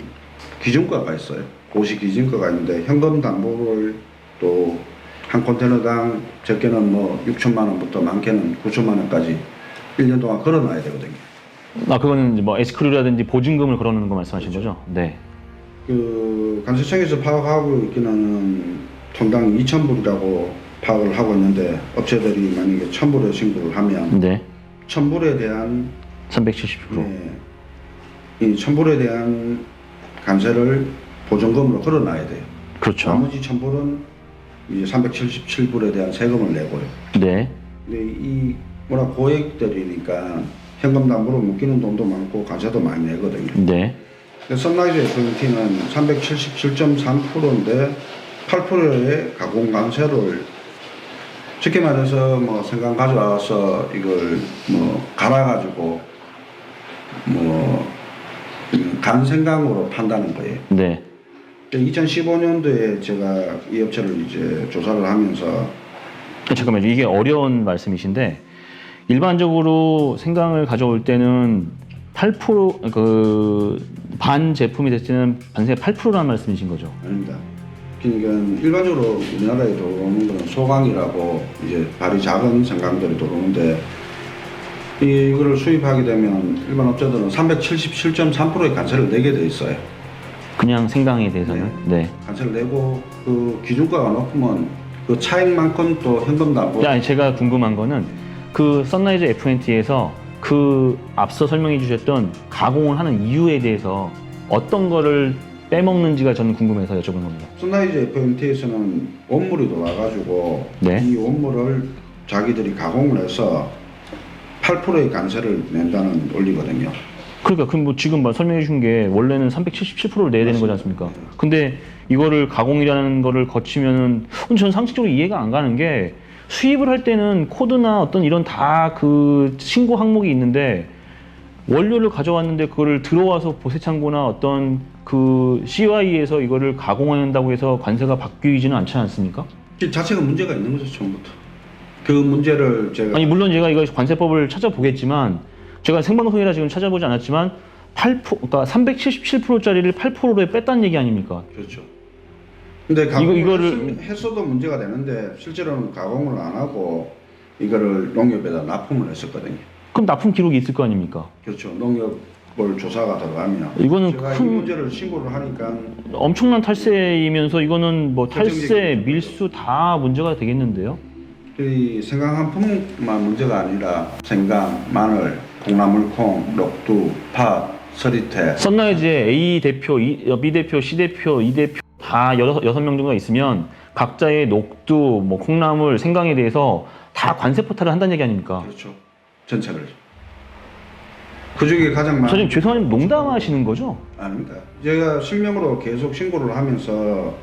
기준가가 있어요. 고시 기준가가 있는데 현금 담보를 또 한 컨테이너당 적게는 뭐 6천만 원부터 많게는 9천만 원까지 1년 동안 걸어놔야 되거든요. 그거는 이제 뭐 에스크루라든지 보증금을 걸어놓는 거 말씀하신 거죠? 네. 그 관세청에서 파악하고 있기는 톤당 2,000불이라고 파악을 하고 있는데 업체들이 만약에 1,000불에 신고를 하면 네. 1,000불에 대한 370%. 이 1,000불에 대한 관세를 보증금으로 걸어놔야 돼요. 그렇죠. 나머지 1,000불은 이제 377불에 대한 세금을 내고요. 네. 근데 이 뭐라 고액들이니까 현금 담보로 묶이는 돈도 많고 관세도 많이 내거든요. 네. 선라이즈 FMT는 377.3%인데 8%의 가공 관세를 쉽게 말해서 뭐 생강 가져와서 이걸 뭐 갈아가지고 뭐 간생강으로 판다는 거예요. 네. 2015년도에 제가 이 업체를 이제 조사를 하면서 잠깐만요. 이게 어려운 말씀이신데 일반적으로 생강을 가져올 때는 8%반 제품이 됐을 때는 반세 8%라는 말씀이신 거죠. 아닙니다. 그러니까 일반적으로 우리나라에 들어오는 거는 소강이라고 이제 발이 작은 생강들이 들어오는데 이거를 수입하게 되면 일반 업체들은 377.3%의 관세를 내게 돼 있어요. 그냥 생강에 대해서는. 네. 관세를 내고 그 기준가가 높으면 그 차액만큼 또 현금 담보. 아니, 제가 궁금한 거는 그 선라이즈 FNT에서 그 앞서 설명해 주셨던 가공을 하는 이유에 대해서 어떤 거를 빼먹는지가 저는 궁금해서 여쭤본 겁니다. 선라이즈 FMT에서는 원물이 들어와가지고 네. 이 원물을 자기들이 가공을 해서 8%의 관세를 낸다는 논리거든요. 그러니까 그럼 뭐 지금 설명해 준 게 원래는 377%를 내야 되는 거지 않습니까? 근데 이거를 가공이라는 거를 거치면은 저는 상식적으로 이해가 안 가는 게 수입을 할 때는 코드나 어떤 이런 다 그 신고 항목이 있는데 원료를 가져왔는데 그거를 들어와서 보세창고나 어떤 그 CY에서 이거를 가공한다고 해서 관세가 바뀌지는 않지 않습니까? 그 자체가 문제가 있는 거죠, 처음부터. 그 문제를 제가 아니 물론 제가 이거 관세법을 찾아보겠지만 제가 생방송이라 지금 찾아보지 않았지만 그러니까 377%짜리를 8%에 뺐다는 얘기 아닙니까? 그렇죠. 근데 가공을 이거를 했어도 문제가 되는데 실제로는 가공을 안 하고 이거를 농협에다 납품을 했었거든요. 그럼 납품 기록이 있을 거 아닙니까? 그렇죠. 농협을 조사가 들어가면 이거는 제가 이 큰 문제를 신고를 하니까 엄청난 탈세이면서 이거는 뭐 탈세, 결정적인 밀수 다 문제가 되겠는데요? 이 생강 한 품만 문제가 아니라 생강, 마늘, 콩나물콩, 녹두, 팥, 서리태. 선라이즈에 A 대표, B 대표, C 대표, E 대표 다 여섯 명 정도가 있으면 각자의 녹두, 뭐 콩나물, 생강에 대해서 다 관세 포탈을 한다는 얘기 아닙니까? 그렇죠. 전체를. 그 중에 가장 많은. 선생님 죄송하지만 농담하시는 거죠? 아닙니다. 제가 실명으로 계속 신고를 하면서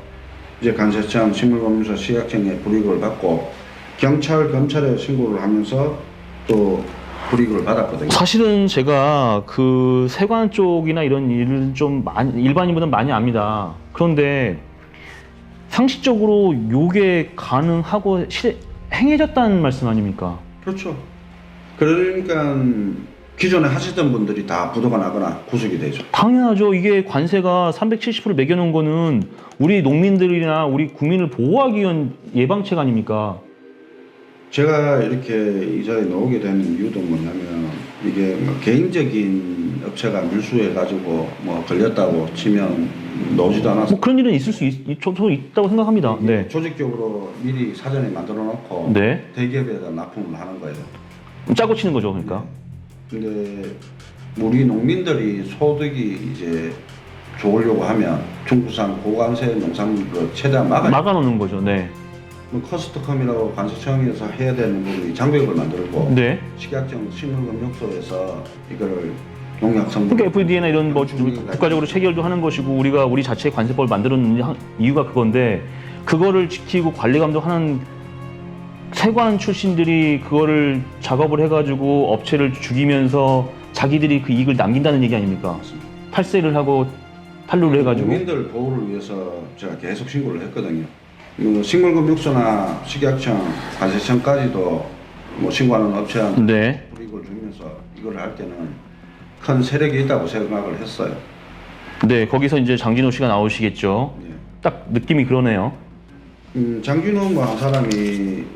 이제 관세청, 식물검사, 식약청에 불이익을 받고 경찰, 검찰에 신고를 하면서 또 불이익을 받았거든요. 사실은 제가 그 세관 쪽이나 이런 일은 좀 많이, 일반인보다는 많이 압니다. 그런데 상식적으로 요게 가능하고 행해졌다는 말씀 아닙니까? 그렇죠. 그러니까 기존에 하시던 분들이 다 부도가 나거나 구속이 되죠. 당연하죠. 이게 관세가 370% 매겨놓은 거는 우리 농민들이나 우리 국민을 보호하기 위한 예방책 아닙니까? 제가 이렇게 이 자리에 나오게 된 이유도 뭐냐면 이게 뭐 개인적인 업체가 밀수해가지고 뭐 걸렸다고 치면 나오지도 않았어요. 뭐 그런 일은 있을 수 저도 있다고 생각합니다. 네. 조직적으로 미리 사전에 만들어 놓고 네. 대기업에다 납품을 하는 거예요. 짜고 치는 거죠, 그러니까. 근데 우리 농민들이 소득이 이제 좋으려고 하면 중국산 고관세 농산물을 최대한 막아놓는 거죠. 네. 뭐 커스트컴이라고 관세청에서 해야 되는 부분이 장벽을 만들고 네. 식약청 식물금융소에서 이거를 농약 성분 그러니까 FDA나 이런 뭐 국가적으로 체결도 하는 것이고 우리가 우리 자체 관세법을 만들었는 이유가 그건데 그거를 지키고 관리 감독하는 세관 출신들이 그거를 작업을 해가지고 업체를 죽이면서 자기들이 그 이익을 남긴다는 얘기 아닙니까? 탈세를 하고 탈루를 해가지고. 농민들 보호를 위해서 제가 계속 신고를 했거든요. 뭐 식물금융소나 식약청, 관세청까지도 뭐 신고하는 업체한테 네. 불이익을 주면서 이걸 할 때는 큰 세력이 있다고 생각을 했어요. 네, 거기서 이제 장진호 씨가 나오시겠죠. 예. 딱 느낌이 그러네요. 장진호 뭐 한 사람이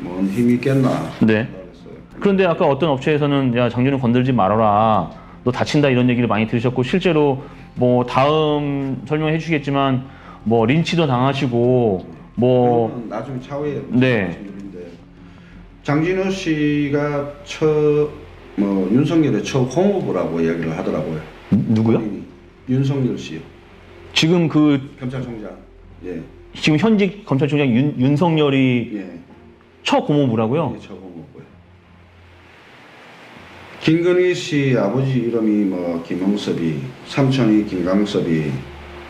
뭔 힘이 있겠나 네. 생각했어요. 그런데 아까 어떤 업체에서는 야 장진호 건들지 말아라. 너 다친다 이런 얘기를 많이 들으셨고 실제로 뭐 다음 설명해 주시겠지만 뭐 린치도 당하시고 뭐 그거는 나중에 차후에 네. 말씀드린데 장진호 씨가 윤석열의 첫 고모부라고 이야기를 하더라고요. 누구요? 본인이. 윤석열 씨요. 지금 그 검찰총장. 예. 지금 현직 검찰총장 윤석열이 예. 첫 고모부라고요? 예, 첫 고모부요. 김건희 씨 아버지 이름이 김홍섭이, 삼촌이 김강섭이,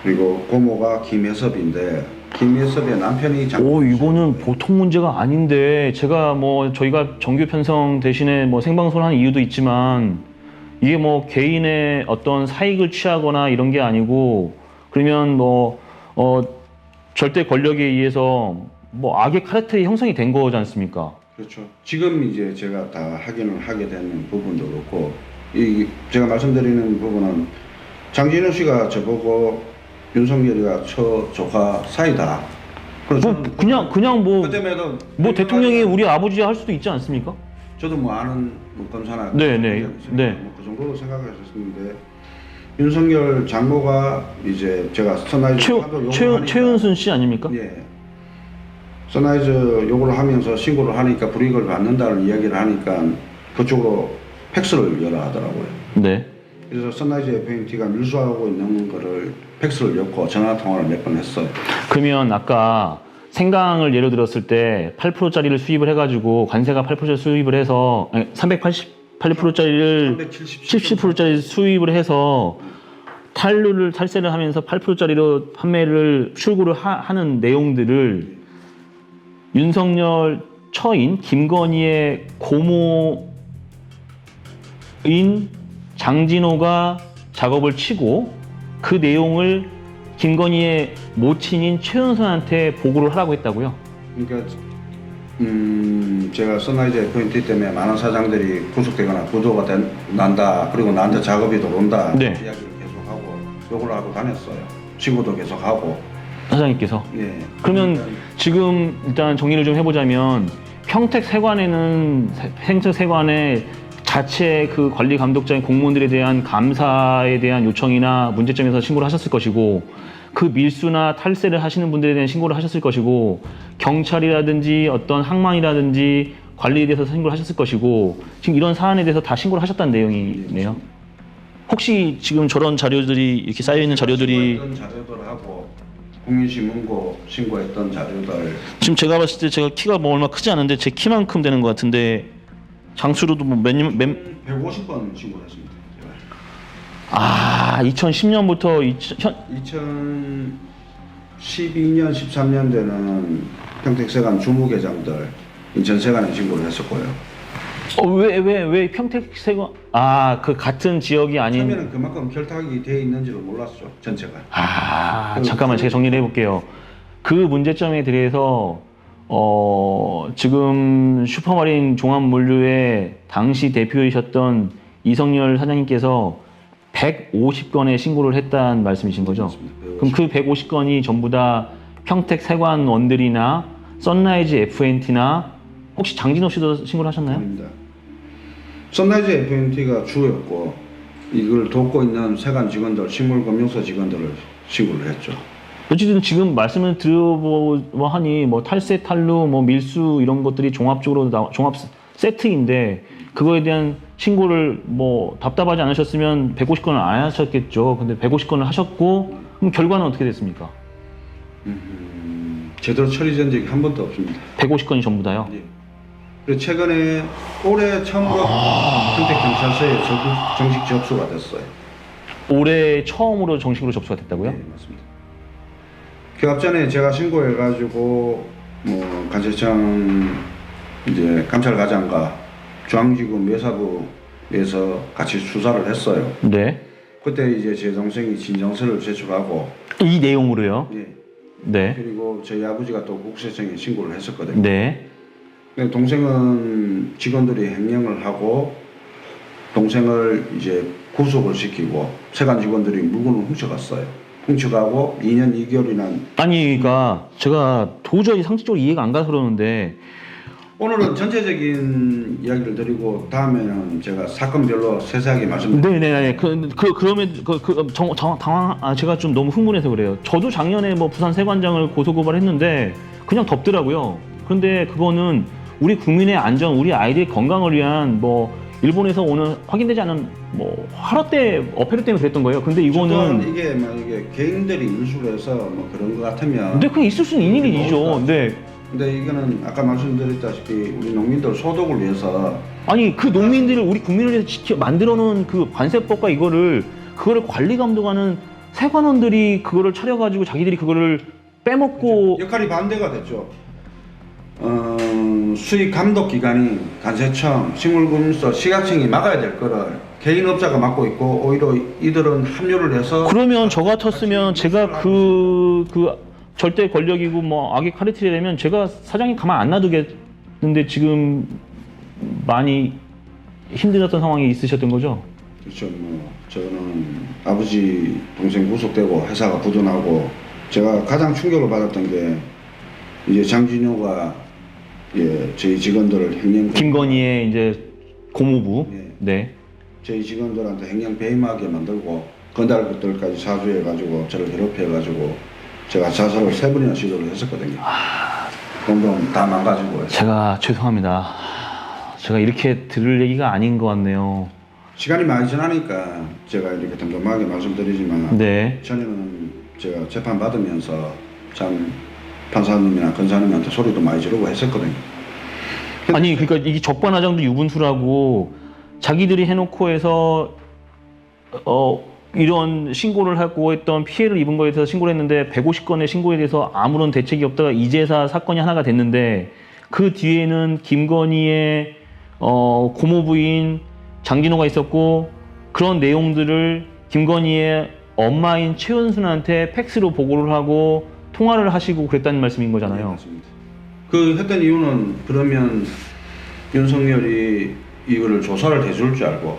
그리고 고모가 김혜섭인데 김혜섭의 남편이 오, 이거는 보통 문제가 아닌데 제가 뭐 저희가 정규 편성 대신에 뭐 생방송을 하는 이유도 있지만 이게 뭐 개인의 어떤 사익을 취하거나 이런 게 아니고 그러면 절대 권력에 의해서 뭐 악의 카르텔이 형성이 된 거지 않습니까? 그렇죠. 지금 이제 제가 다 확인을 하게 되는 부분도 그렇고 제가 말씀드리는 부분은 장진호 씨가 저보고 윤석열이가 조카 사이다. 그래서 뭐 그냥 뭐 그때마다 대통령이 우리 아버지 할 수도 있지 않습니까? 저도 뭐 아는 검사나 네. 그 정도로 생각했었는데 윤석열 장모가 이제 제가 선라이즈 하도 욕을 하니까 최은순 씨 아닙니까? 예. 선라이즈 욕을 하면서 신고를 하니까 불이익을 받는다는 이야기를 하니까 그쪽으로 팩스를 열어 하더라고요. 네. 그래서 선라이즈 FMT가 밀수하고 있는 거를 팩스를 엮고 전화 통화를 몇 번 했어요. 그러면 아까 생강을 예로 들었을 때 8%짜리를 수입을 해가지고 관세가 8% 수입을 해서 388%짜리를 70%짜리 수입을 해서 탈세를 하면서 8%짜리로 판매를 출고를 하는 내용들을 윤석열 처인 김건희의 고모인 장진호가 작업을 치고 그 내용을 김건희의 모친인 최은순한테 보고를 하라고 했다고요? 그러니까 제가 선라이즈 FMT 때문에 많은 사장들이 구속되거나 부도가 난다. 그리고 나한테 작업이 들어온다. 네. 이야기를 계속하고 욕을 하고 다녔어요. 신고도 계속하고. 사장님께서. 예. 그러면 그러니까 지금 일단 정리를 좀 해보자면 평택세관에 자체 그 관리 감독자인 공무원들에 대한 감사에 대한 요청이나 문제점에서 신고를 하셨을 것이고 그 밀수나 탈세를 하시는 분들에 대한 신고를 하셨을 것이고 경찰이라든지 어떤 항만이라든지 관리에 대해서 신고를 하셨을 것이고 지금 이런 사안에 대해서 다 신고를 하셨다는 내용이네요. 혹시 지금 저런 자료들이 이렇게 쌓여있는 자료들이 신고했던 자료들하고 국민신문고 신고했던 자료들 지금 제가 봤을 때 제가 키가 뭐 얼마 크지 않은데 제 키만큼 되는 것 같은데 장수로도 뭐 150번 신고를 했습니다. 제가. 2010년부터 2012년, 13년대는 평택세관 주무계장들 인천세관에 신고를 했었고요. 왜 평택세관 그 같은 지역이 아닌 처음에는 그만큼 결탁이 돼 있는지도 몰랐죠. 전체가. 잠깐만 제가 정리를 해볼게요. 그 문제점에 대해서 지금 슈퍼마린 종합물류의 당시 대표이셨던 이성열 사장님께서 150건의 신고를 했다는 말씀이신 거죠? 맞습니다. 그럼 그 150건이 전부 다 평택세관원들이나 선라이즈 FNT나 혹시 장진호 씨도 신고를 하셨나요? 아닙니다. 선라이즈 FMT가 주였고 이걸 돕고 있는 세관 직원들, 식물금융서 직원들을 신고를 했죠. 어쨌든 지금 말씀을 들어보니 뭐 탈세, 탈루, 뭐 밀수 이런 것들이 종합적으로 종합 세트인데 그거에 대한 신고를 뭐 답답하지 않으셨으면 150건을 안 하셨겠죠. 근데 150건을 하셨고 그럼 결과는 어떻게 됐습니까? 제대로 처리된 적이 한 번도 없습니다. 150건이 전부 다요? 예. 그리고 최근에 올해 처음으로 평택경찰서에 정식 접수가 됐어요. 올해 처음으로 정식으로 접수가 됐다고요? 네, 맞습니다. 그 앞전에 제가 신고해가지고 뭐 관세청 이제 감찰과장과 중앙지검 매사부에서 같이 수사를 했어요. 네. 그때 이제 제 동생이 진정서를 제출하고 이 내용으로요? 예. 네. 그리고 저희 아버지가 또 국세청에 신고를 했었거든요. 네. 근데 동생은 직원들이 횡령을 하고 동생을 이제 구속을 시키고 세관 직원들이 물건을 훔쳐갔어요. 훔쳐가고 2년 2개월이나 아니, 그러니까 제가 도저히 상식적으로 이해가 안 가서 그러는데 오늘은 전체적인 이야기를 드리고 다음에는 제가 사건별로 세세하게 말씀드릴게요. 네네네. 그러면 제가 좀 너무 흥분해서 그래요. 저도 작년에 뭐 부산 세관장을 고소고발했는데 그냥 덮더라고요. 그런데 그거는 우리 국민의 안전, 우리 아이들의 건강을 위한 뭐 일본에서 오는 확인되지 않은 뭐 화롯대 어패류 때문에 그랬던 거예요. 근데 이거는 이게 만약에 개인들이 인수해서 뭐 그런 거 같으면 근데 그게 있을 수 있는 일이죠. 네. 근데 이거는 아까 말씀드렸다시피 우리 농민들 소득을 위해서 아니 그 농민들을 우리 국민을 위해서 만들어 놓은 그 관세법과 그거를 관리 감독하는 세관원들이 그거를 차려가지고 자기들이 그거를 빼먹고 역할이 반대가 됐죠. 수익 감독 기관이 관세청, 식물금융서, 시각청이 막아야 될 거를 개인업자가 맡고 있고 오히려 이들은 합류를 해서 그러면 저 같았으면 제가 그 절대 권력이고 뭐 악의 카르텔이 되면 제가 사장님 가만 안 놔두겠는데 지금 많이 힘들었던 상황이 있으셨던 거죠? 그렇죠. 뭐 저는 아버지 동생 구속되고 회사가 부도나고 제가 가장 충격을 받았던 게 이제 장진호가 저희 직원들을 횡령 김건희의 이제 고모부. 예. 네. 저희 직원들한테 횡령 배임하게 만들고 건달 것들까지 사주해가지고 저를 괴롭혀가지고 제가 자살을 3번이나 시도를 했었거든요. 돈도 다 망가지고. 제가 죄송합니다. 제가 이렇게 들을 얘기가 아닌 것 같네요. 시간이 많이 지나니까 제가 이렇게 덤덤하게 말씀드리지만 네. 전에는 제가 재판 받으면서 참 판사님이나 검사님한테 소리도 많이 지르고 했었거든요. 아니 그러니까 이게 적반하장도 유분수라고 자기들이 해놓고 해서 이런 신고를 하고 했던 피해를 입은 거에 대해서 신고를 했는데 150건의 신고에 대해서 아무런 대책이 없다가 이제서 사건이 하나가 됐는데 그 뒤에는 김건희의 고모부인 장진호가 있었고 그런 내용들을 김건희의 엄마인 최은순한테 팩스로 보고를 하고 통화를 하시고 그랬다는 말씀인 네, 거잖아요. 맞습니다. 그 했던 이유는 그러면 윤석열이 이거를 조사를 해줄 줄 알고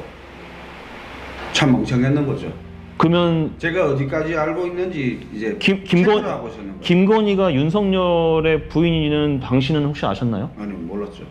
참 멍청했는 거죠. 그러면 제가 어디까지 알고 있는지 이제 김건- 하고 있는 거예요. 김건희가 윤석열의 부인이는 당신은 혹시 아셨나요? 아니 몰랐죠.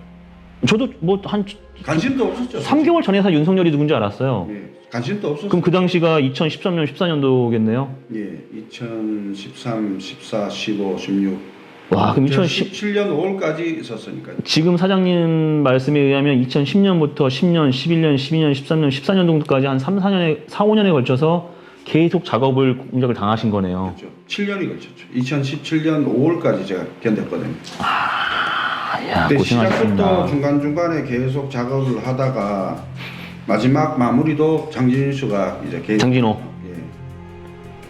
저도 뭐 한 관심도 없었죠. 3개월 전에서 윤석열이 누군지 알았어요. 예, 관심도 없었어요. 그럼 그 당시가 2013년, 14년도겠네요. 예, 2013, 14, 15, 16. 와, 그럼 2010 17년 5월까지 있었으니까요. 지금 사장님 말씀에 의하면 2010년부터 10년, 11년, 12년, 13년, 14년 정도까지 한 3, 4년에 4, 5년에 걸쳐서 계속 작업을 공작을 당하신 거네요. 그렇죠. 7년이 걸쳤죠. 2017년 5월까지 제가 견뎠거든요. 야, 근데 고생하셨습니다. 시작부터 중간중간에 계속 작업을 하다가 마지막 마무리도 장진수가 이제 계속 장진호. 예.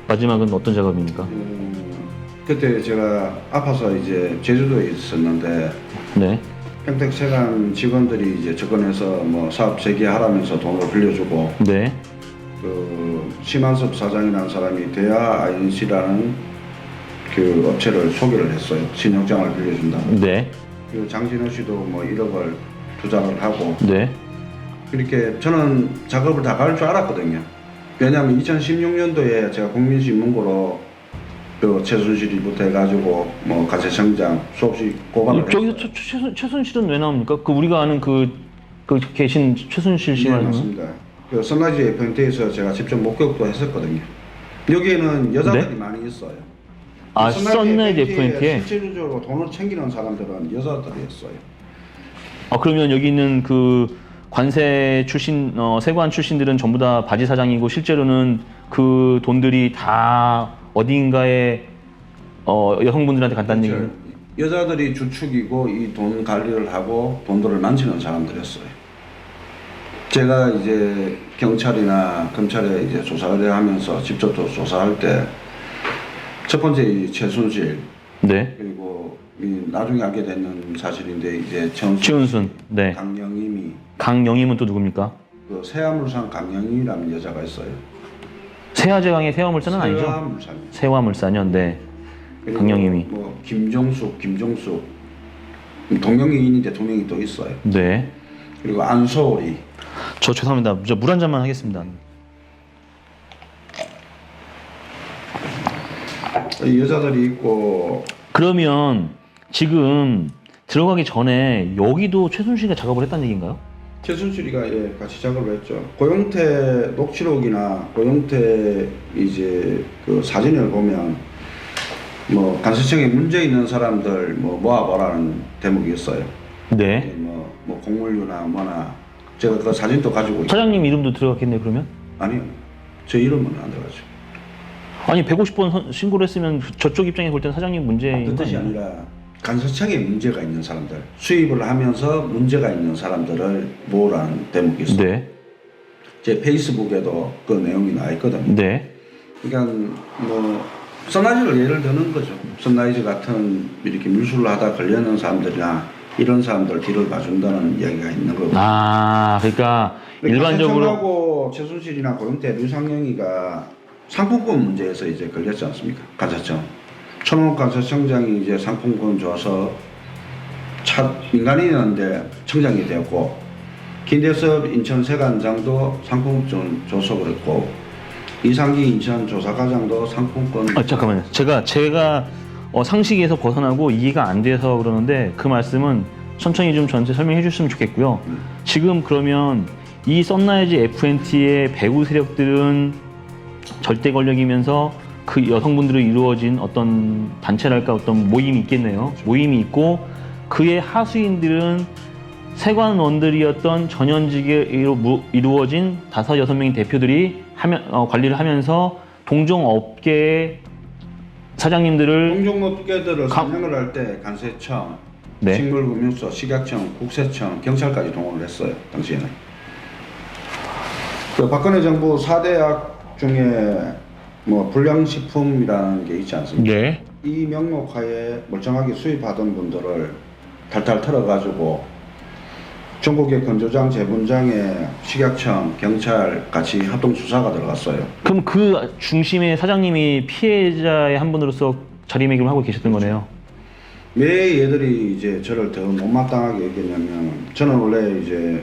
마지막은 어떤 작업입니까? 그때 제가 아파서 이제 제주도에 있었는데 네. 평택세관 직원들이 이제 접근해서 뭐 사업 재개하라면서 돈을 빌려주고 네. 그 심한섭 사장이라는 사람이 대하 INC라는 그 업체를 소개를 했어요. 신용장을 빌려준다. 네. 그리고 장진호 씨도 뭐 1억을 투자를 하고 네. 이렇게 저는 작업을 다 갈 줄 알았거든요. 왜냐하면 2016년도에 제가 국민신문고로 그 최순실이부터 해가지고 뭐 가세청장 수없이 고발을 저기서 했어요. 최순실은 왜 나옵니까? 그 우리가 아는 그 계신 최순실 씨 네, 말이에요? 맞습니다. 그 선라이즈 FNT에서 제가 직접 목격도 했었거든요. 여기에는 여자들이 네? 많이 있어요. 아, 선라이즈 FNT에? 실질적으로 돈을 챙기는 사람들은 여자들이었어요. 아, 그러면 여기 있는 그 관세 출신, 세관 출신들은 전부 다 바지 사장이고 실제로는 그 돈들이 다 어딘가에 여성분들한테 간다는 얘기예요? 여자들이 주축이고 이 돈 관리를 하고 돈들을 만지는 사람들이었어요. 제가 이제 경찰이나 검찰에 이제 조사를 하면서 직접 조사할 때 첫 번째 이 최순실 네. 그리고 이 나중에 알게 되는 사실인데 이제 최은순. 네. 강영임이 강영임은 또 누굽니까? 그 세화물산 강영임이라는 여자가 있어요. 세화제강의 세화물산은 아니죠? 세화물산. 세화물산이요. 네. 그리고 강영임이. 뭐 김종숙 동명이인인데 두 명이 또 있어요. 네. 그리고 안소리. 저 죄송합니다. 저 물 한 잔만 하겠습니다. 이 여자들이 있고 그러면 지금 들어가기 전에 여기도 최순실이가 작업을 했다는 얘기인가요? 최순실이가 예, 같이 작업을 했죠. 고영태 녹취록이나 고영태 이제 그 사진을 보면 뭐 간세청에 문제 있는 사람들 뭐 모아보라는 대목이 있어요. 네. 뭐 공물류나 뭐나 제가 그 사진도 가지고 있어요. 사장님 이름도 들어갔겠네요, 그러면? 아니요, 제 이름은 안 들어가죠. 아니 150번 신고를 했으면 저쪽 입장에 볼 때는 사장님 문제인 그 거 뜻이 아니에요? 아니라 간세청에 문제가 있는 사람들, 수입을 하면서 문제가 있는 사람들을 모으라는 대목이 있어요. 네. 제 페이스북에도 그 내용이 나와 있거든요. 네. 그러니까 뭐 선라이즈를 예를 드는 거죠. 선라이즈 같은 이렇게 밀수를 하다 걸려있는 사람들이나 이런 사람들 뒤를 봐준다는 이야기가 있는 거고. 아, 그러니까 일반적으로 간세청하고 최순실이나 고영태, 류상영이가 상품권 문제에서 이제 걸렸지 않습니까? 간세청. 천호욱 간세청장이 이제 상품권 줘서 민간인이었는데 청장이 되었고, 김대섭 인천 세관장도 상품권 줘서 그랬고, 이상기 인천 조사과장도 상품권. 잠깐만요. 제가 상식에서 벗어나고 이해가 안 돼서 그러는데 그 말씀은 천천히 좀 저한테 설명해 주셨으면 좋겠고요. 지금 그러면 이 선라이즈 FNT의 배후 세력들은 절대 권력이면서 그 여성분들로 이루어진 어떤 단체랄까 어떤 모임이 있겠네요. 모임이 있고 그의 하수인들은 세관원들이었던 전현직으로 이루어진 5-6명의 대표들이 관리를 하면서 동종업계의 사장님들을 동종업계들을 사냥을 할 때 간세청, 네. 식물금융소, 식약청, 국세청, 경찰까지 동원을 했어요. 당시에는. 그 박근혜 정부 4대약 중에 뭐 불량식품이라는 게 있지 않습니까? 네. 이 명목하에 멀쩡하게 수입하던 분들을 탈탈 털어가지고 전국의 건조장, 재분장에 식약청, 경찰 같이 합동 수사가 들어갔어요. 그럼 그 중심의 사장님이 피해자의 한 분으로서 자리매김을 하고 계셨던 거네요. 왜 얘들이 이제 저를 더 못마땅하게 얘기했냐면, 저는 원래 이제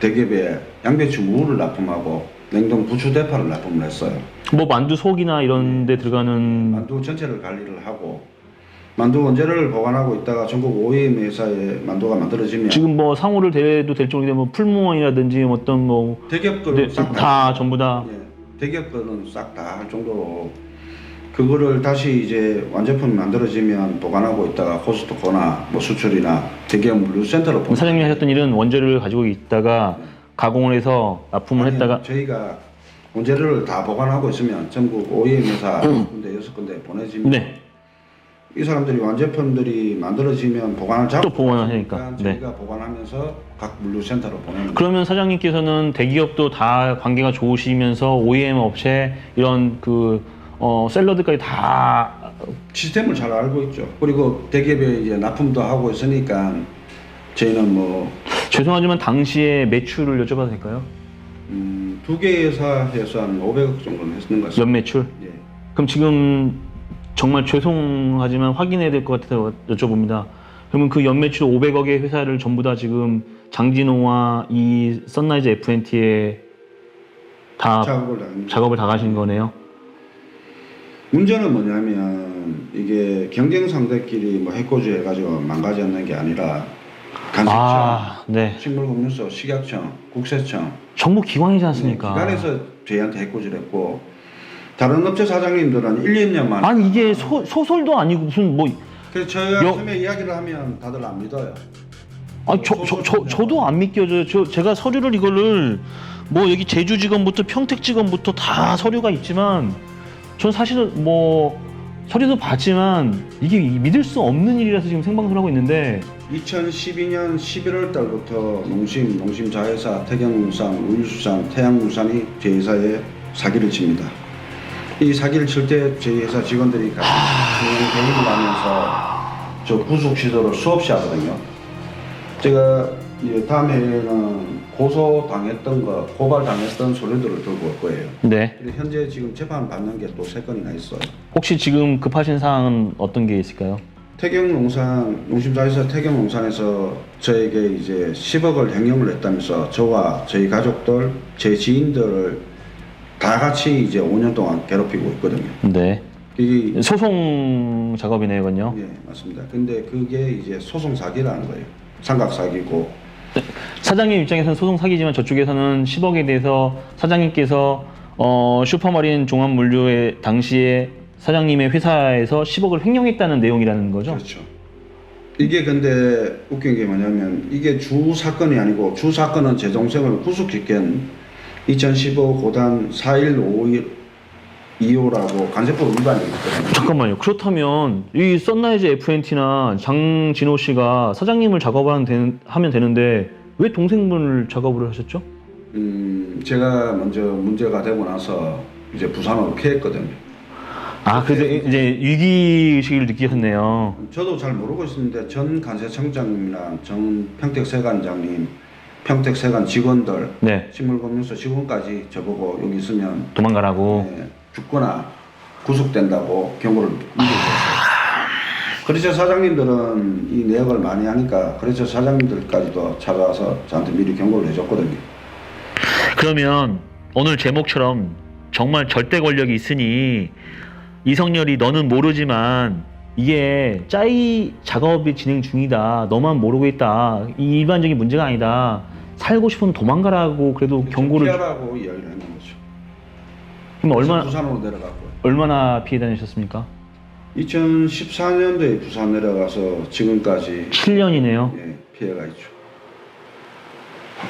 대기업에 양배추 무를 납품하고 냉동 부추 대파를 납품을 했어요. 뭐 만두 속이나 이런 데 들어가는 만두 전체를 관리를 하고 만두 원재료를 보관하고 있다가 전국 OEM 회사에 만두가 만들어지면 지금 뭐 상호를 대도 될 정도로 뭐 풀무원이라든지 어떤 뭐 대기업 거는 네, 싹 다 전부 다 예, 대기업 거는 싹 다 할 정도로 그거를 다시 이제 완제품이 만들어지면 보관하고 있다가 코스트코나 뭐 수출이나 대기업 물류센터로 그럼 사장님이 하셨던 일은 원재료를 가지고 있다가 가공을 해서 납품을 아니, 했다가 저희가 원재료를 다 보관하고 있으면 전국 OEM 회사 6군데 보내지면 네. 이 사람들이 완제품들이 만들어지면 보관을 또 보관을 하니까. 저희가 보관하면서 각 물류센터로 보내는 그러면 사장님께서는 대기업도 다 관계가 좋으시면서 OEM 업체 이런 그 셀러드까지 다 시스템을 잘 알고 있죠. 그리고 대기업에 이제 납품도 하고 있으니까 저희는 뭐 죄송하지만 당시에 매출을 여쭤봐도 될까요? 2개 회사에서 한 500억 정도는 했는 것 같습니다. 연매출? 예. 그럼 지금 정말 죄송하지만 확인해야 될 것 같아서 여쭤봅니다. 그러면 그 연매출 500억의 회사를 전부 다 지금 장진호와 이 선라이즈 FNT에 다 작업을 다 가신 거네요. 문제는 뭐냐면 이게 경쟁 상대끼리 뭐 해코지 해가지고 망가졌는 게 아니라 간세청, 네. 식물금융소, 식약청, 국세청 정부 기관이지 않습니까? 기관에서 저희한테 해코지를 했고 다른 업체 사장님들은 1, 2년 만에 아니 이게 소설도 아니고 무슨 뭐 그래서 저희가 처음에 이야기를 하면 다들 안 믿어요. 아니 저도 안 믿겨져요. 제가 서류를 이거를 뭐 여기 제주지검부터 평택지검부터 다 서류가 있지만 전 사실은 뭐 서류도 봤지만 이게 믿을 수 없는 일이라서 지금 생방송을 하고 있는데 2012년 11월 달부터 농심 자회사, 태경농산, 우유수산, 태양물산이 제 회사에 사기를 칩니다. 이 사기를 칠 때 저희 회사 직원들이 같이 개입을 하면서 저 구속 시도를 수없이 하거든요. 제가 이제 다음 해에는 고발 당했던 서류들을 들고 올 거예요. 네. 그리고 현재 지금 재판 받는 게 또 3건이나 있어요. 혹시 지금 급하신 사항은 어떤 게 있을까요? 농심자회사 태경농산에서 저에게 이제 10억을 횡령을 했다면서 저와 저희 가족들, 제 지인들을 다 같이 이제 5년 동안 괴롭히고 있거든요. 네. 이게 소송 작업이네요, 이건요. 예, 맞습니다. 근데 그게 이제 소송 사기라는 거예요. 삼각 사기고. 사장님 입장에서는 소송 사기지만 저쪽에서는 10억에 대해서 사장님께서 슈퍼마린 종합물류의 당시에 사장님의 회사에서 10억을 횡령했다는 내용이라는 거죠. 그렇죠. 이게 근데 웃긴 게 뭐냐면 이게 주 사건이 아니고 주 사건은 제 동생을 구속시킨 2015 고단 415125라고 간세법 위반이 있거든요. 잠깐만요. 그렇다면 이 썬라이즈 FNT나 장진호 씨가 사장님을 하면 되는데 왜 동생분을 작업을 하셨죠? 제가 먼저 문제가 되고 나서 이제 부산으로 피했거든요. 그래서 이제 위기의식을 느끼셨네요. 저도 잘 모르고 있었는데 전 간세청장님이랑 전 평택세관장님, 평택세관 직원들, 네. 식물검문소 직원까지 저보고 여기 있으면 도망가라고. 죽거나 구속된다고 경고를 이겨줬어요. 그래서 사장님들은 이 내역을 많이 하니까 그래서 사장님들까지도 찾아와서 저한테 미리 경고를 해줬거든요. 그러면 오늘 제목처럼 정말 절대 권력이 있으니 이성열이 너는 모르지만 이게 짜이 작업이 진행 중이다. 너만 모르고 있다. 이 일반적인 문제가 아니다. 살고 싶으면 도망가라고 그래도 경고를 피하라고 이야기를 했는 거죠. 그럼 부산으로 내려갔고요. 얼마나 피해 다니셨습니까? 2014년도에 부산 내려가서 지금까지 7년이네요. 예, 피해가 있죠.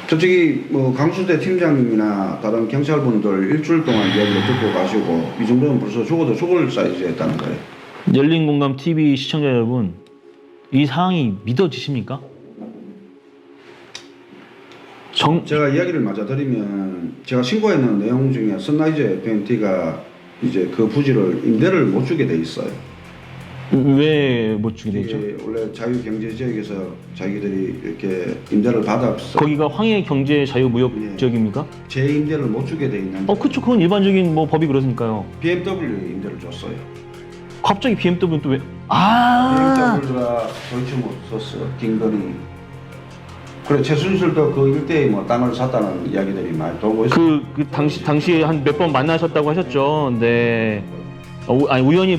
솔직히 뭐 강수대 팀장님이나 다른 경찰분들 일주일 동안 이야기를 듣고 가시고 이 정도면 벌써 죽어도 죽을 사이즈였다는 거예요. 열린 공감 TV 시청자 여러분, 이 상황이 믿어지십니까? 제가 이야기를 맞아드리면 제가 신고했는 내용 중에 선라이즈 FNT가 이제 그 부지를 임대를 못 주게 돼 있어요. 왜 못 주게 되죠? 이게 원래 자유경제지역에서 자기들이 이렇게 임대를 받아서 거기가 황해경제자유무역지역입니까? 재임대를 못 주게 돼 있는데 그쵸. 그건 일반적인 뭐 법이 그러니까요. BMW 임대를 줬어요. 갑자기 BMW는 또 왜? BMW가 도이치모터스, 김건희 그래 최순실도 그 일대에 뭐 땅을 샀다는 이야기들이 많이 돌고 있어요. 그 당시에 한 몇 번 만나셨다고 하셨죠. 네. 우연히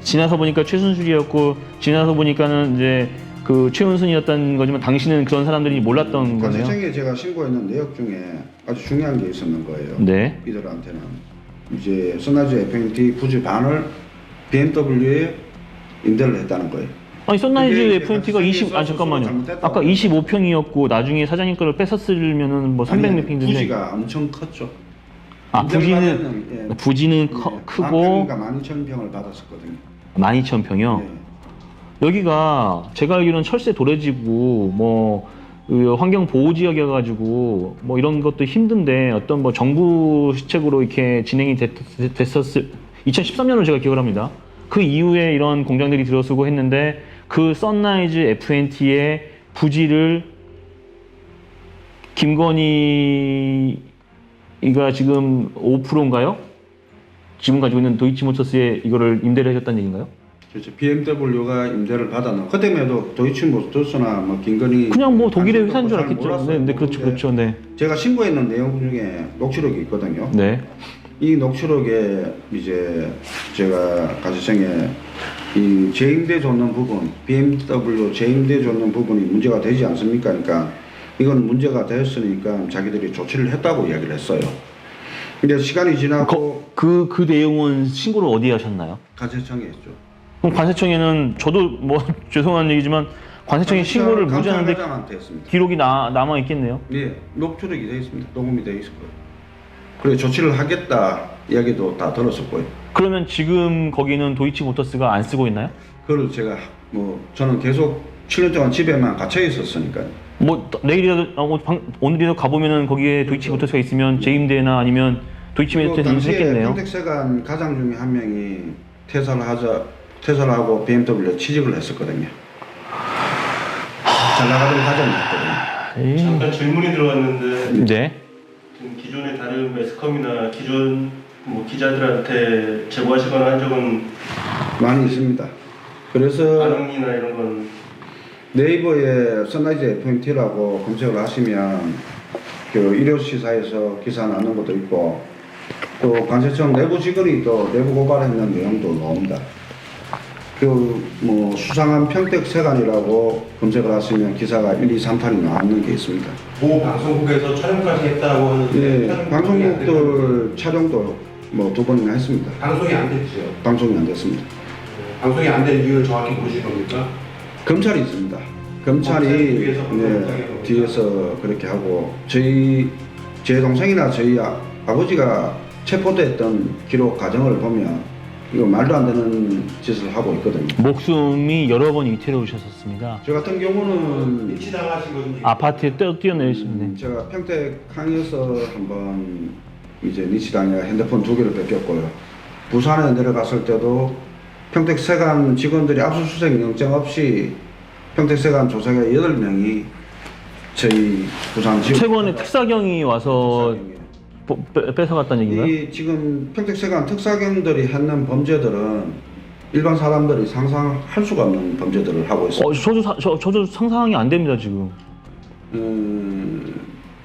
지나서 보니까 최순실이었고 지나서 보니까는 이제 그 최은순이었던 거지만 당신은 그런 사람들이 몰랐던 거네요. 관세청에 제가 신고했는 내역 중에 아주 중요한 게 있었는 거예요. 네. 이들한테는 이제 선라이즈 FNT 부지 반을 BMW에 임대를 했다는 거예요. 아니 선라이즈 그게 FNT가 잠깐만요. 잘못했다고 아까 25평이었고 나중에 사장님 거를 뺏었으면은 뭐 300몇 평인데. 부지가 엄청 컸죠. 부지는 크고 12,000평을 받았었거든요. 12,000평이요. 네. 여기가 제가 알기로는 철새 도래지구 그 환경 보호 지역이어가지고 뭐 이런 것도 힘든데 어떤 뭐 정부 시책으로 이렇게 진행이 됐었을 2013년으로 제가 기억을 합니다. 그 이후에 이런 공장들이 들어서고 했는데 그 선라이즈 FNT의 부지를 김건희가 지금 5%인가요? 지금 가지고 있는 도이치모터스에 이거를 임대를 해줬다는 얘기인가요? 그렇죠. BMW가 임대를 받았는 그때만 해도 도이치모터스나 뭐 김건희 그냥 뭐 독일의 회사인 줄 잘 알았겠죠. 몰랐어요. 네, 그렇죠. 네. 제가 신고했는 내용 중에 녹취록이 있거든요. 네. 이 녹취록에 이제 제가 가시청에 이 재임대 줬는 부분, BMW 재임대 줬는 부분이 문제가 되지 않습니까? 그러니까 이건 문제가 되었으니까 자기들이 조치를 했다고 이야기를 했어요. 근데 시간이 지나고 그 내용은 신고를 어디에 하셨나요? 가세청에 했죠. 그럼 관세청에는 저도 뭐 죄송한 얘기지만 관세청에 신고를 무지하는데 감찰관장한테 했습니다. 기록이 남아 있겠네요. 네, 녹취록이 되어 있습니다. 녹음이 되어 있을 거예요. 그래 조치를 하겠다 이야기도 다 들었었고요. 그러면 지금 거기는 도이치모터스가 안 쓰고 있나요? 그걸 제가 뭐 저는 계속 7년 동안 집에만 갇혀 있었으니까요. 뭐 내일이라도 오늘이라도 가보면은 거기에 도이치모터스가 있으면 재임대나 아니면 도이치모터스 인수했겠네요. 평택세관 가장 중에 한 명이 퇴사를 하고 BMW에 취직을 했었거든요. 잘 나가던 가장이었거든요. 잠깐 질문이 들어왔는데 네. 지금 기존의 다른 매스컴이나 기존 뭐 기자들한테 제보하시거나 한 적은 많이 있습니다. 그래서 반응이나 이런 건 네이버에 선라이즈 FNT라고 검색을 하시면 그 일요시사에서 기사 나는 것도 있고 또 관세청 내부 직원이 또 내부 고발했는 내용도 나옵니다. 그 뭐 수상한 평택세관이라고 검색을 하시면 기사가 1, 2, 3탄이 나오는 게 있습니다. 모 방송국에서 촬영까지 했다고 하는데 예, 방송국들 촬영도 뭐 2번이나 했습니다. 방송이 안 됐죠. 방송이 안 됐습니다. 방송이 안 된 이유를 정확히 모르실 겁니까? 검찰이 있습니다. 검찰이 검찰이 뒤에서 네, 뒤에서 그렇게 하고 제 동생이나 저희 아버지가 체포됐던 기록 과정을 보면 이거 말도 안 되는 짓을 하고 있거든요. 목숨이 여러 번 위태로우셨었습니다. 저 같은 경우는 리치당하신 거좀 아파트에 뛰어내리시는데 제가 평택 항에서 한번 이제 니치당에 핸드폰 2개를 뺏겼고요. 부산에 내려갔을 때도 평택세관 직원들이 압수수색 영장 없이 평택세관 조사가 8명이 저희 부산 지역 최근에 특사경이 와서 뺏어갔다는 얘기인가요? 이 지금 평택세관 특사경들이 했는 범죄들은 일반 사람들이 상상할 수가 없는 범죄들을 하고 있어요. 저도 상상이 안 됩니다 지금.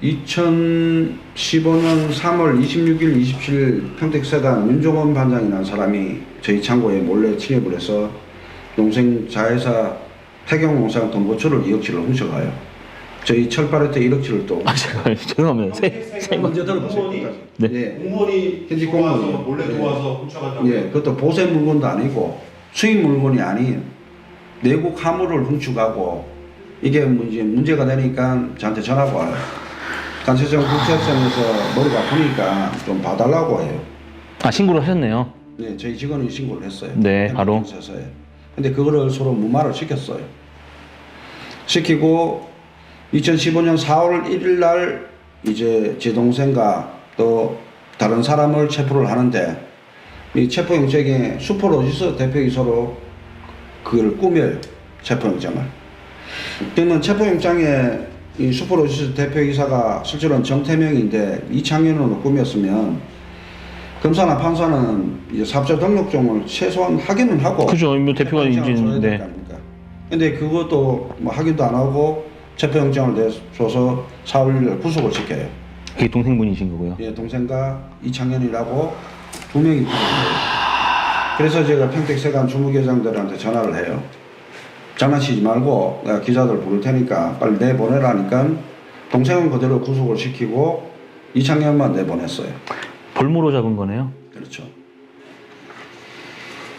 2015년 3월 26일, 27일 평택세관 윤종원 반장이라는 사람이 저희 창고에 몰래 침입을 해서 동생 자회사 태경농상 돈보초를 2억치를 훔쳐가요. 저희 철파레트 1억치를 또 잠깐만요. 죄송합니다. 먼저 들어보세요. 네. 예. 공무원이 현직 들어와서 공무원이요. 몰래 네. 들어와서 훔쳐간다고. 예, 그것도 보세 물건도 아니고 수입 물건이 아닌 내국 화물을 훔쳐가고 이게 이제 문제가 되니까 저한테 전화가 와요. 관세청 국세청에서 머리가 아프니까 좀 봐달라고 해요. 아 신고를 하셨네요. 네, 저희 직원이 신고를 했어요. 네, 바로. 경찰서에. 근데 그거를 서로 무마를 시켰어요. 시키고 2015년 4월 1일 날 이제 제 동생과 또 다른 사람을 체포를 하는데 이 체포영장에 슈퍼로지스 대표이사로 그걸 꾸며요. 체포영장을. 그러면 체포영장에 이 슈퍼로지스 대표이사가 실제로는 정태명인데 이창현으로 꾸몄으면 검사나 판사는 이제 사업자 등록증을 최소한 확인을 하고 그죠. 뭐 대표가 체포영장을 줘야 이제 될 거 아닙니까? 근데 그것도 뭐 확인도 안 하고 체포영장을 내줘서 4월 1일 구속을 시켜요. 그게 동생분이신 거고요. 예, 동생과 이창현이라고 2명이 있거든요. 그래서 제가 평택세관 주무계장들한테 전화를 해요. 장난치지 말고 내가 기자들 부를 테니까 빨리 내보내라니까 동생은 그대로 구속을 시키고 이창현만 내보냈어요. 볼모로 잡은 거네요. 그렇죠.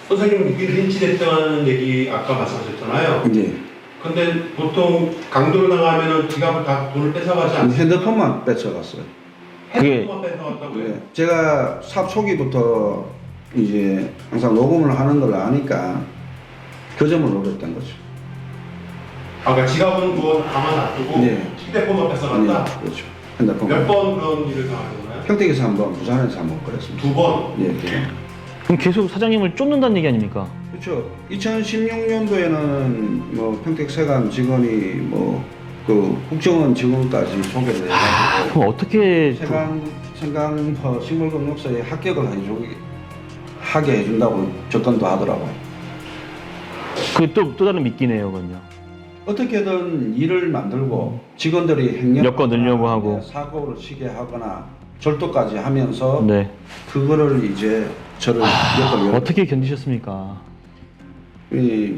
선생님 이게 린치됐다는 얘기 아까 말씀하셨잖아요. 이제 근데 보통 강도를 당하면은 지갑을 다 돈을 뺏어가지 않습니까? 핸드폰만 뺏어갔어요. 핸드폰만 뺏어갔다고요? 예, 제가 사업 초기부터 이제 항상 녹음을 하는 걸 아니까 그 점을 노렸던 거죠. 아까 지갑은 그건 가만 놔두고 네. 휴대폰만 뺏어갔다? 네, 그렇죠. 핸드폰. 몇 번 그런 일을 당하는 거예요? 평택에서 한 번, 부산에서 한 번 그랬습니다. 2번? 예, 예. 그럼 계속 사장님을 쫓는다는 얘기 아닙니까? 그렇죠. 2016년도에는 뭐 평택세관 직원이 뭐 그 국정원 직원까지 소개를 해가지고 그럼 어떻게 생강 식물공업소에 합격을 하게 해준다고 접근도 하더라고요. 그또 다른 미끼네요, 그건요. 어떻게든 일을 만들고 직원들이 행령 엮어 넣으려고 하고. 사고를 치게 하거나 절도까지 하면서 네. 그거를 이제 저를 엮어 어떻게 견디셨습니까?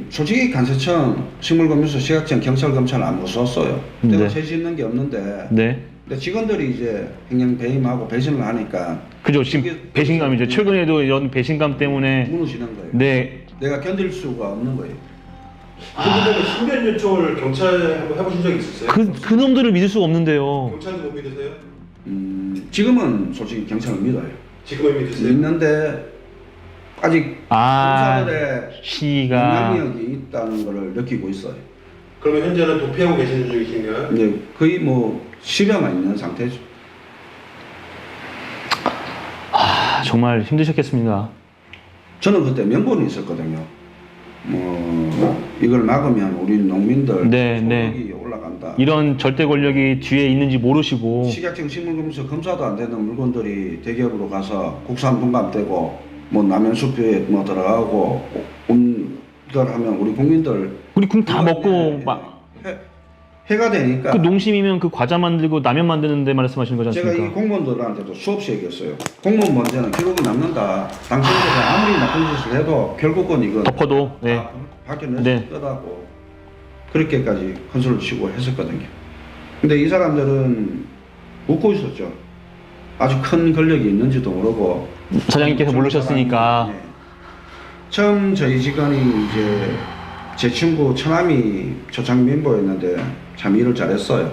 솔직히 관세청, 식물검역소, 시각청, 경찰, 검찰 안 무서웠어요. 내가 네. 죄 짓는 게 없는데 네. 근데 직원들이 이제 행령 배임하고 배신을 하니까 그죠. 지금 배신감이죠. 최근에도 이런 배신감 때문에 무너지는 거예요. 네. 내가 견딜 수가 없는 거예요. 그분들은 신변 요청을 경찰에 한번 해보신 적 있으세요? 그 놈들을 믿을 수가 없는데요. 경찰도 못 믿으세요? 지금은 솔직히 경찰을 믿어요. 지금은 믿으세요? 믿는데 아직 검사들의 시가 영향력이 있다는 것을 느끼고 있어요. 그러면 현재는 도피하고 계시는 중이신가요? 이제 거의 뭐 10여만 있는 상태죠. 정말 힘드셨겠습니다. 저는 그때 명분이 있었거든요. 이걸 막으면 우리 농민들 네, 소득이 올라간다. 이런 절대 권력이 뒤에 있는지 모르시고 식약청 식물검사 검사도 안 되는 물건들이 대기업으로 가서 국산 분감되고 뭐 라면 수표에 뭐 들어가고 이걸 하면 우리 국민들 우리 국 다 먹고 네, 막 해가 되니까 그 농심이면 그 과자 만들고 라면 만드는 데 말씀하시는 거지 제가 이 않습니까? 공무원들한테도 수없이 얘기했어요. 공무원 문제는 기록이 남는다. 당신들이 아무리 나쁜 짓을 해도 결국은 이건 덮어도 네. 다 밝혀낼 네. 수 있다고 그렇게까지 헌수를 치고 했었거든요. 근데 이 사람들은 웃고 있었죠. 아주 큰 권력이 있는지도 모르고 사장님께서 모르셨으니까. 네. 처음 저희 직원이 이제 제 친구 처남이 초창 멤버였는데 참 일을 잘했어요.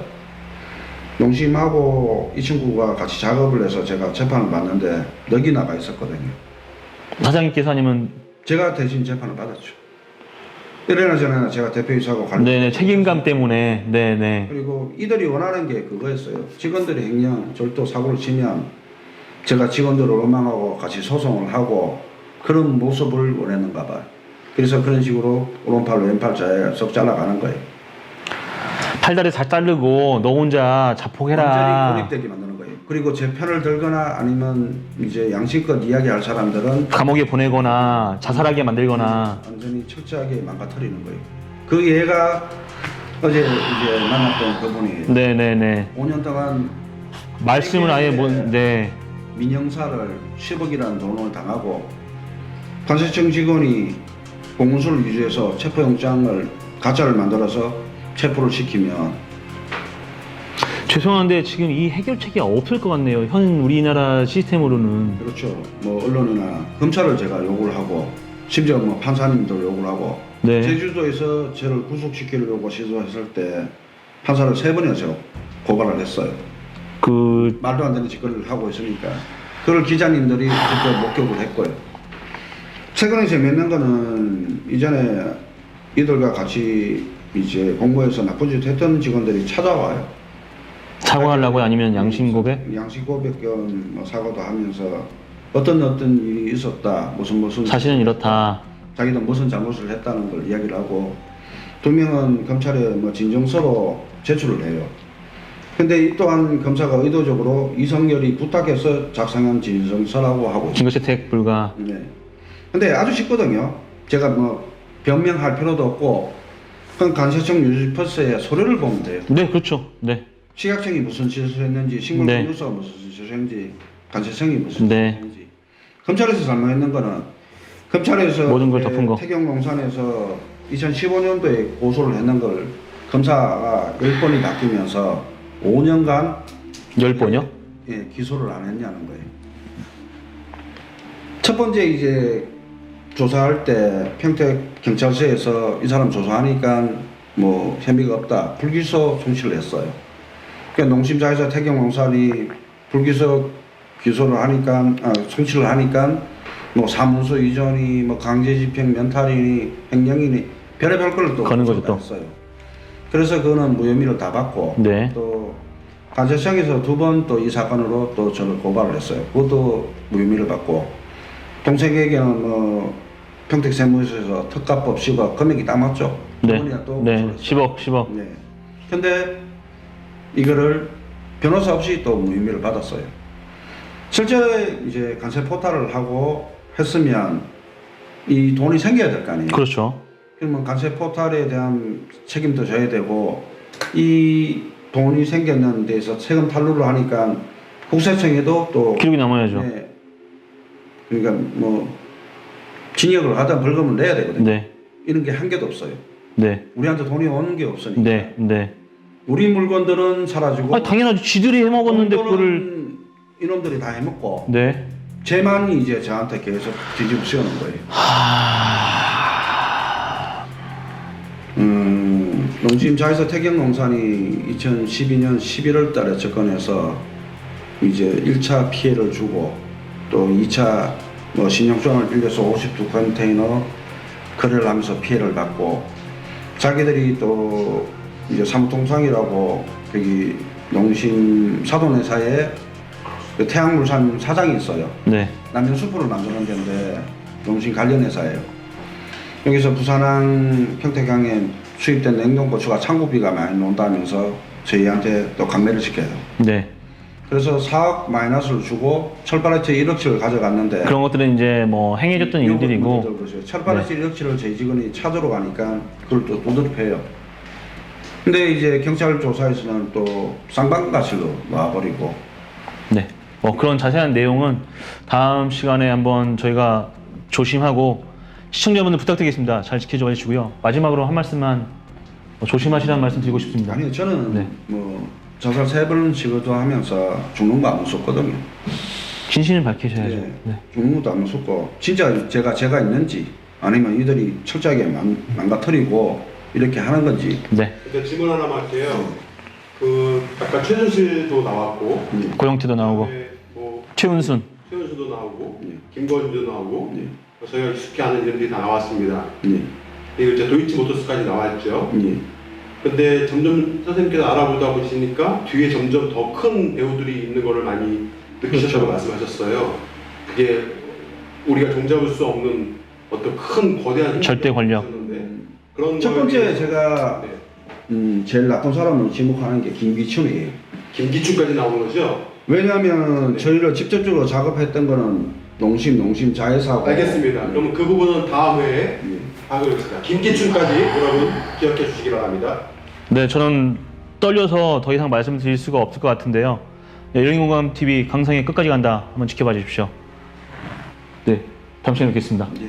농심하고 이 친구가 같이 작업을 해서 제가 재판을 받는데 넋이 나가 있었거든요. 사장님께서 아니면 제가 대신 재판을 받았죠. 이래나 저래나 제가 대표이사하고 관리. 네네 책임감 때문에 네네 그리고 이들이 원하는 게 그거였어요. 직원들이 행령 절도 사고를 치면 제가 직원들을 원망하고 같이 소송을 하고 그런 모습을 원했는가 봐요. 그래서 그런 식으로 오른팔 왼팔 썩 잘라가는 거예요. 팔다리 다 자르고 너 혼자 완전히 자폭해라. 고립되게 만드는 거예요. 그리고 제 편을 들거나 아니면 이제 양심껏 이야기할 사람들은 감옥에 보내거나 자살하게 만들거나. 완전히 철저하게 망가뜨리는 거예요. 그 얘가 어제 이제 만났던 그분이 네네네. 5년 동안 말씀을 아예 네. 민영사를 10억이라는 돈을 당하고 관세청 직원이 공문서를 위조해서 체포영장을 가짜를 만들어서 체포를 시키면 죄송한데 지금 이 해결책이 없을 것 같네요. 현 우리나라 시스템으로는. 그렇죠. 뭐 언론이나 검찰을 제가 요구를 하고 심지어 뭐 판사님도 요구를 하고 네. 제주도에서 저를 구속시키려고 시도했을 때 판사를 3번이나 제가 고발을 했어요. 그 말도 안 되는 짓거리를 하고 있으니까 그걸 기자님들이 직접 목격을 했고요. 최근에 재밌는 거는 이전에 이들과 같이 이제 공모해서 나쁜 짓 했던 직원들이 찾아와요. 사과하려고 아니면 양심 고백? 양심 고백 겸 뭐 사과도 하면서 어떤 일이 있었다 무슨 사실은 이렇다. 자기도 무슨 잘못을 했다는 걸 이야기를 하고 2명은 검찰에 뭐 진정서로 제출을 해요. 근데 이 또한 검사가 의도적으로 이성열이 부탁해서 작성한 진정서라고 하고 있어요. 증거 채택 불가. 네. 근데 아주 쉽거든요. 제가 뭐 변명할 필요도 없고 그냥 관세청 뉴스버스에 소리를 보면 돼요. 네, 그렇죠. 네. 식약청이 무슨 짓을 했는지, 식물공유소가 무슨 짓을 했는지, 관세청이 무슨 짓을 네. 했는지. 검찰에서 잘못했는 거는 검찰에서 모든 걸 덮은 거. 태경농산에서 2015년도에 고소를 했는 걸 검사가 10번이 바뀌면서 5년간 10번이요? 예, 기소를 안 했냐는 거예요. 첫 번째 이제 조사할 때 평택 경찰서에서 이 사람 조사하니까 뭐 혐의가 없다. 불기소 송치를 했어요. 그러니까 농심자회사 태경농산이 불기소 기소를 하니까 송치를 하니까 뭐 사문서 이전이 뭐 강제집행 면탈이니 횡령이니 별의별 걸 또 거는 거죠, 또. 했어요. 그래서 그거는 무혐의를 다 받고 네. 또 관세청에서 2번 또 이 사건으로 또 저를 고발을 했어요. 그것도 무혐의를 받고 동생에게는 뭐 평택세무서에서 특가법 시과 금액이 딱 맞죠? 네. 그분이야 또 네. 고소를 10억. 네. 근데 이거를 변호사 없이 또 무혐의를 받았어요. 실제 이제 관세 포탈을 하고 했으면 이 돈이 생겨야 될 거 아니에요. 그렇죠. 그러면 관세 포탈에 대한 책임도 져야 되고 이 돈이 생겼는 데서 세금 탈루를 하니까 국세청에도 또 기록이 남아야죠. 네. 그러니까 뭐 징역을 하든 벌금을 내야 되거든요. 네. 이런 게 한 개도 없어요. 네. 우리한테 돈이 오는 게 없으니까. 네. 네. 우리 물건들은 사라지고 아, 당연하죠. 지들이 해 먹었는데 돈들은 그거를 이놈들이 다 해먹고 네. 쟤만 이제 저한테 계속 뒤집어 씌우는 거예요. 농심자회사 태경농산이 2012년 11월 달에 접근해서 이제 1차 피해를 주고 또 2차 뭐 신용장을 빌려서 52컨테이너 거래를 하면서 피해를 받고 자기들이 또 이제 사무통상이라고 여기 농심 사돈회사에 그 태양물산 사장이 있어요. 네. 남녀수프를 만드는 데인데 농심 관련 회사예요. 여기서 부산항 평택항에 수입된 냉동고추가 창고비가 많이 논다면서 저희한테 또 강매를 시켜요. 네. 그래서 4억 마이너스를 주고 철발해체 1억치를 가져갔는데 그런 것들은 이제 뭐 행해졌던 일들이고 철발해체 1억치를 저희 직원이 찾으러 가니까 그걸 또 두드려 패요. 근데 이제 경찰 조사에서는 또 쌍방가실로 놔버리고. 네. 그런 자세한 내용은 다음 시간에 한번 저희가 조심하고 시청자분들 부탁드리겠습니다. 잘 지켜줘 주시고요. 마지막으로 한 말씀만 조심하시라는 말씀 드리고 싶습니다. 아니 저는 네. 뭐 자살 3번 시도하면서 죽는 거 안 무섭거든요. 진실을 밝히셔야죠. 네. 네. 죽는 것도 안 무섭고 진짜 제가 있는지 아니면 이들이 철저하게 망가뜨리고 이렇게 하는 건지. 네. 근데 질문 하나만 할게요. 그 아까 최순실도 나왔고, 고영태도 나오고 그다음에 뭐 최은순. 최은수도 나오고, 예. 김건희도 나오고, 예. 저희가 익숙해 하는 이름들이 다 나왔습니다. 예. 그리고 이제 도이치모터스까지 나왔죠. 예. 근데 점점 선생님께서 알아보다 보시니까 뒤에 점점 더 큰 배우들이 있는 거를 많이 느끼셨다고 말씀하셨어요. 그게 우리가 종잡을 수 없는 어떤 큰 거대한 절대 권력. 그런 첫 거에 번째 대해서- 제가 네. 제일 나쁜 사람을 지목하는 게 김기춘이에요. 김기춘까지 나오는 거죠? 왜냐하면 저희를 직접적으로 작업했던 거는 농심 자회사고. 알겠습니다. 그러면 그 부분은 다음 회에 예. 하겠습니다. 김기춘까지 여러분 기억해 주시기 바랍니다. 네, 저는 떨려서 더 이상 말씀드릴 수가 없을 것 같은데요. 네, 열린공감 TV 강성의 끝까지 간다. 한번 지켜봐 주십시오. 네, 다음 시간에 뵙겠습니다. 예.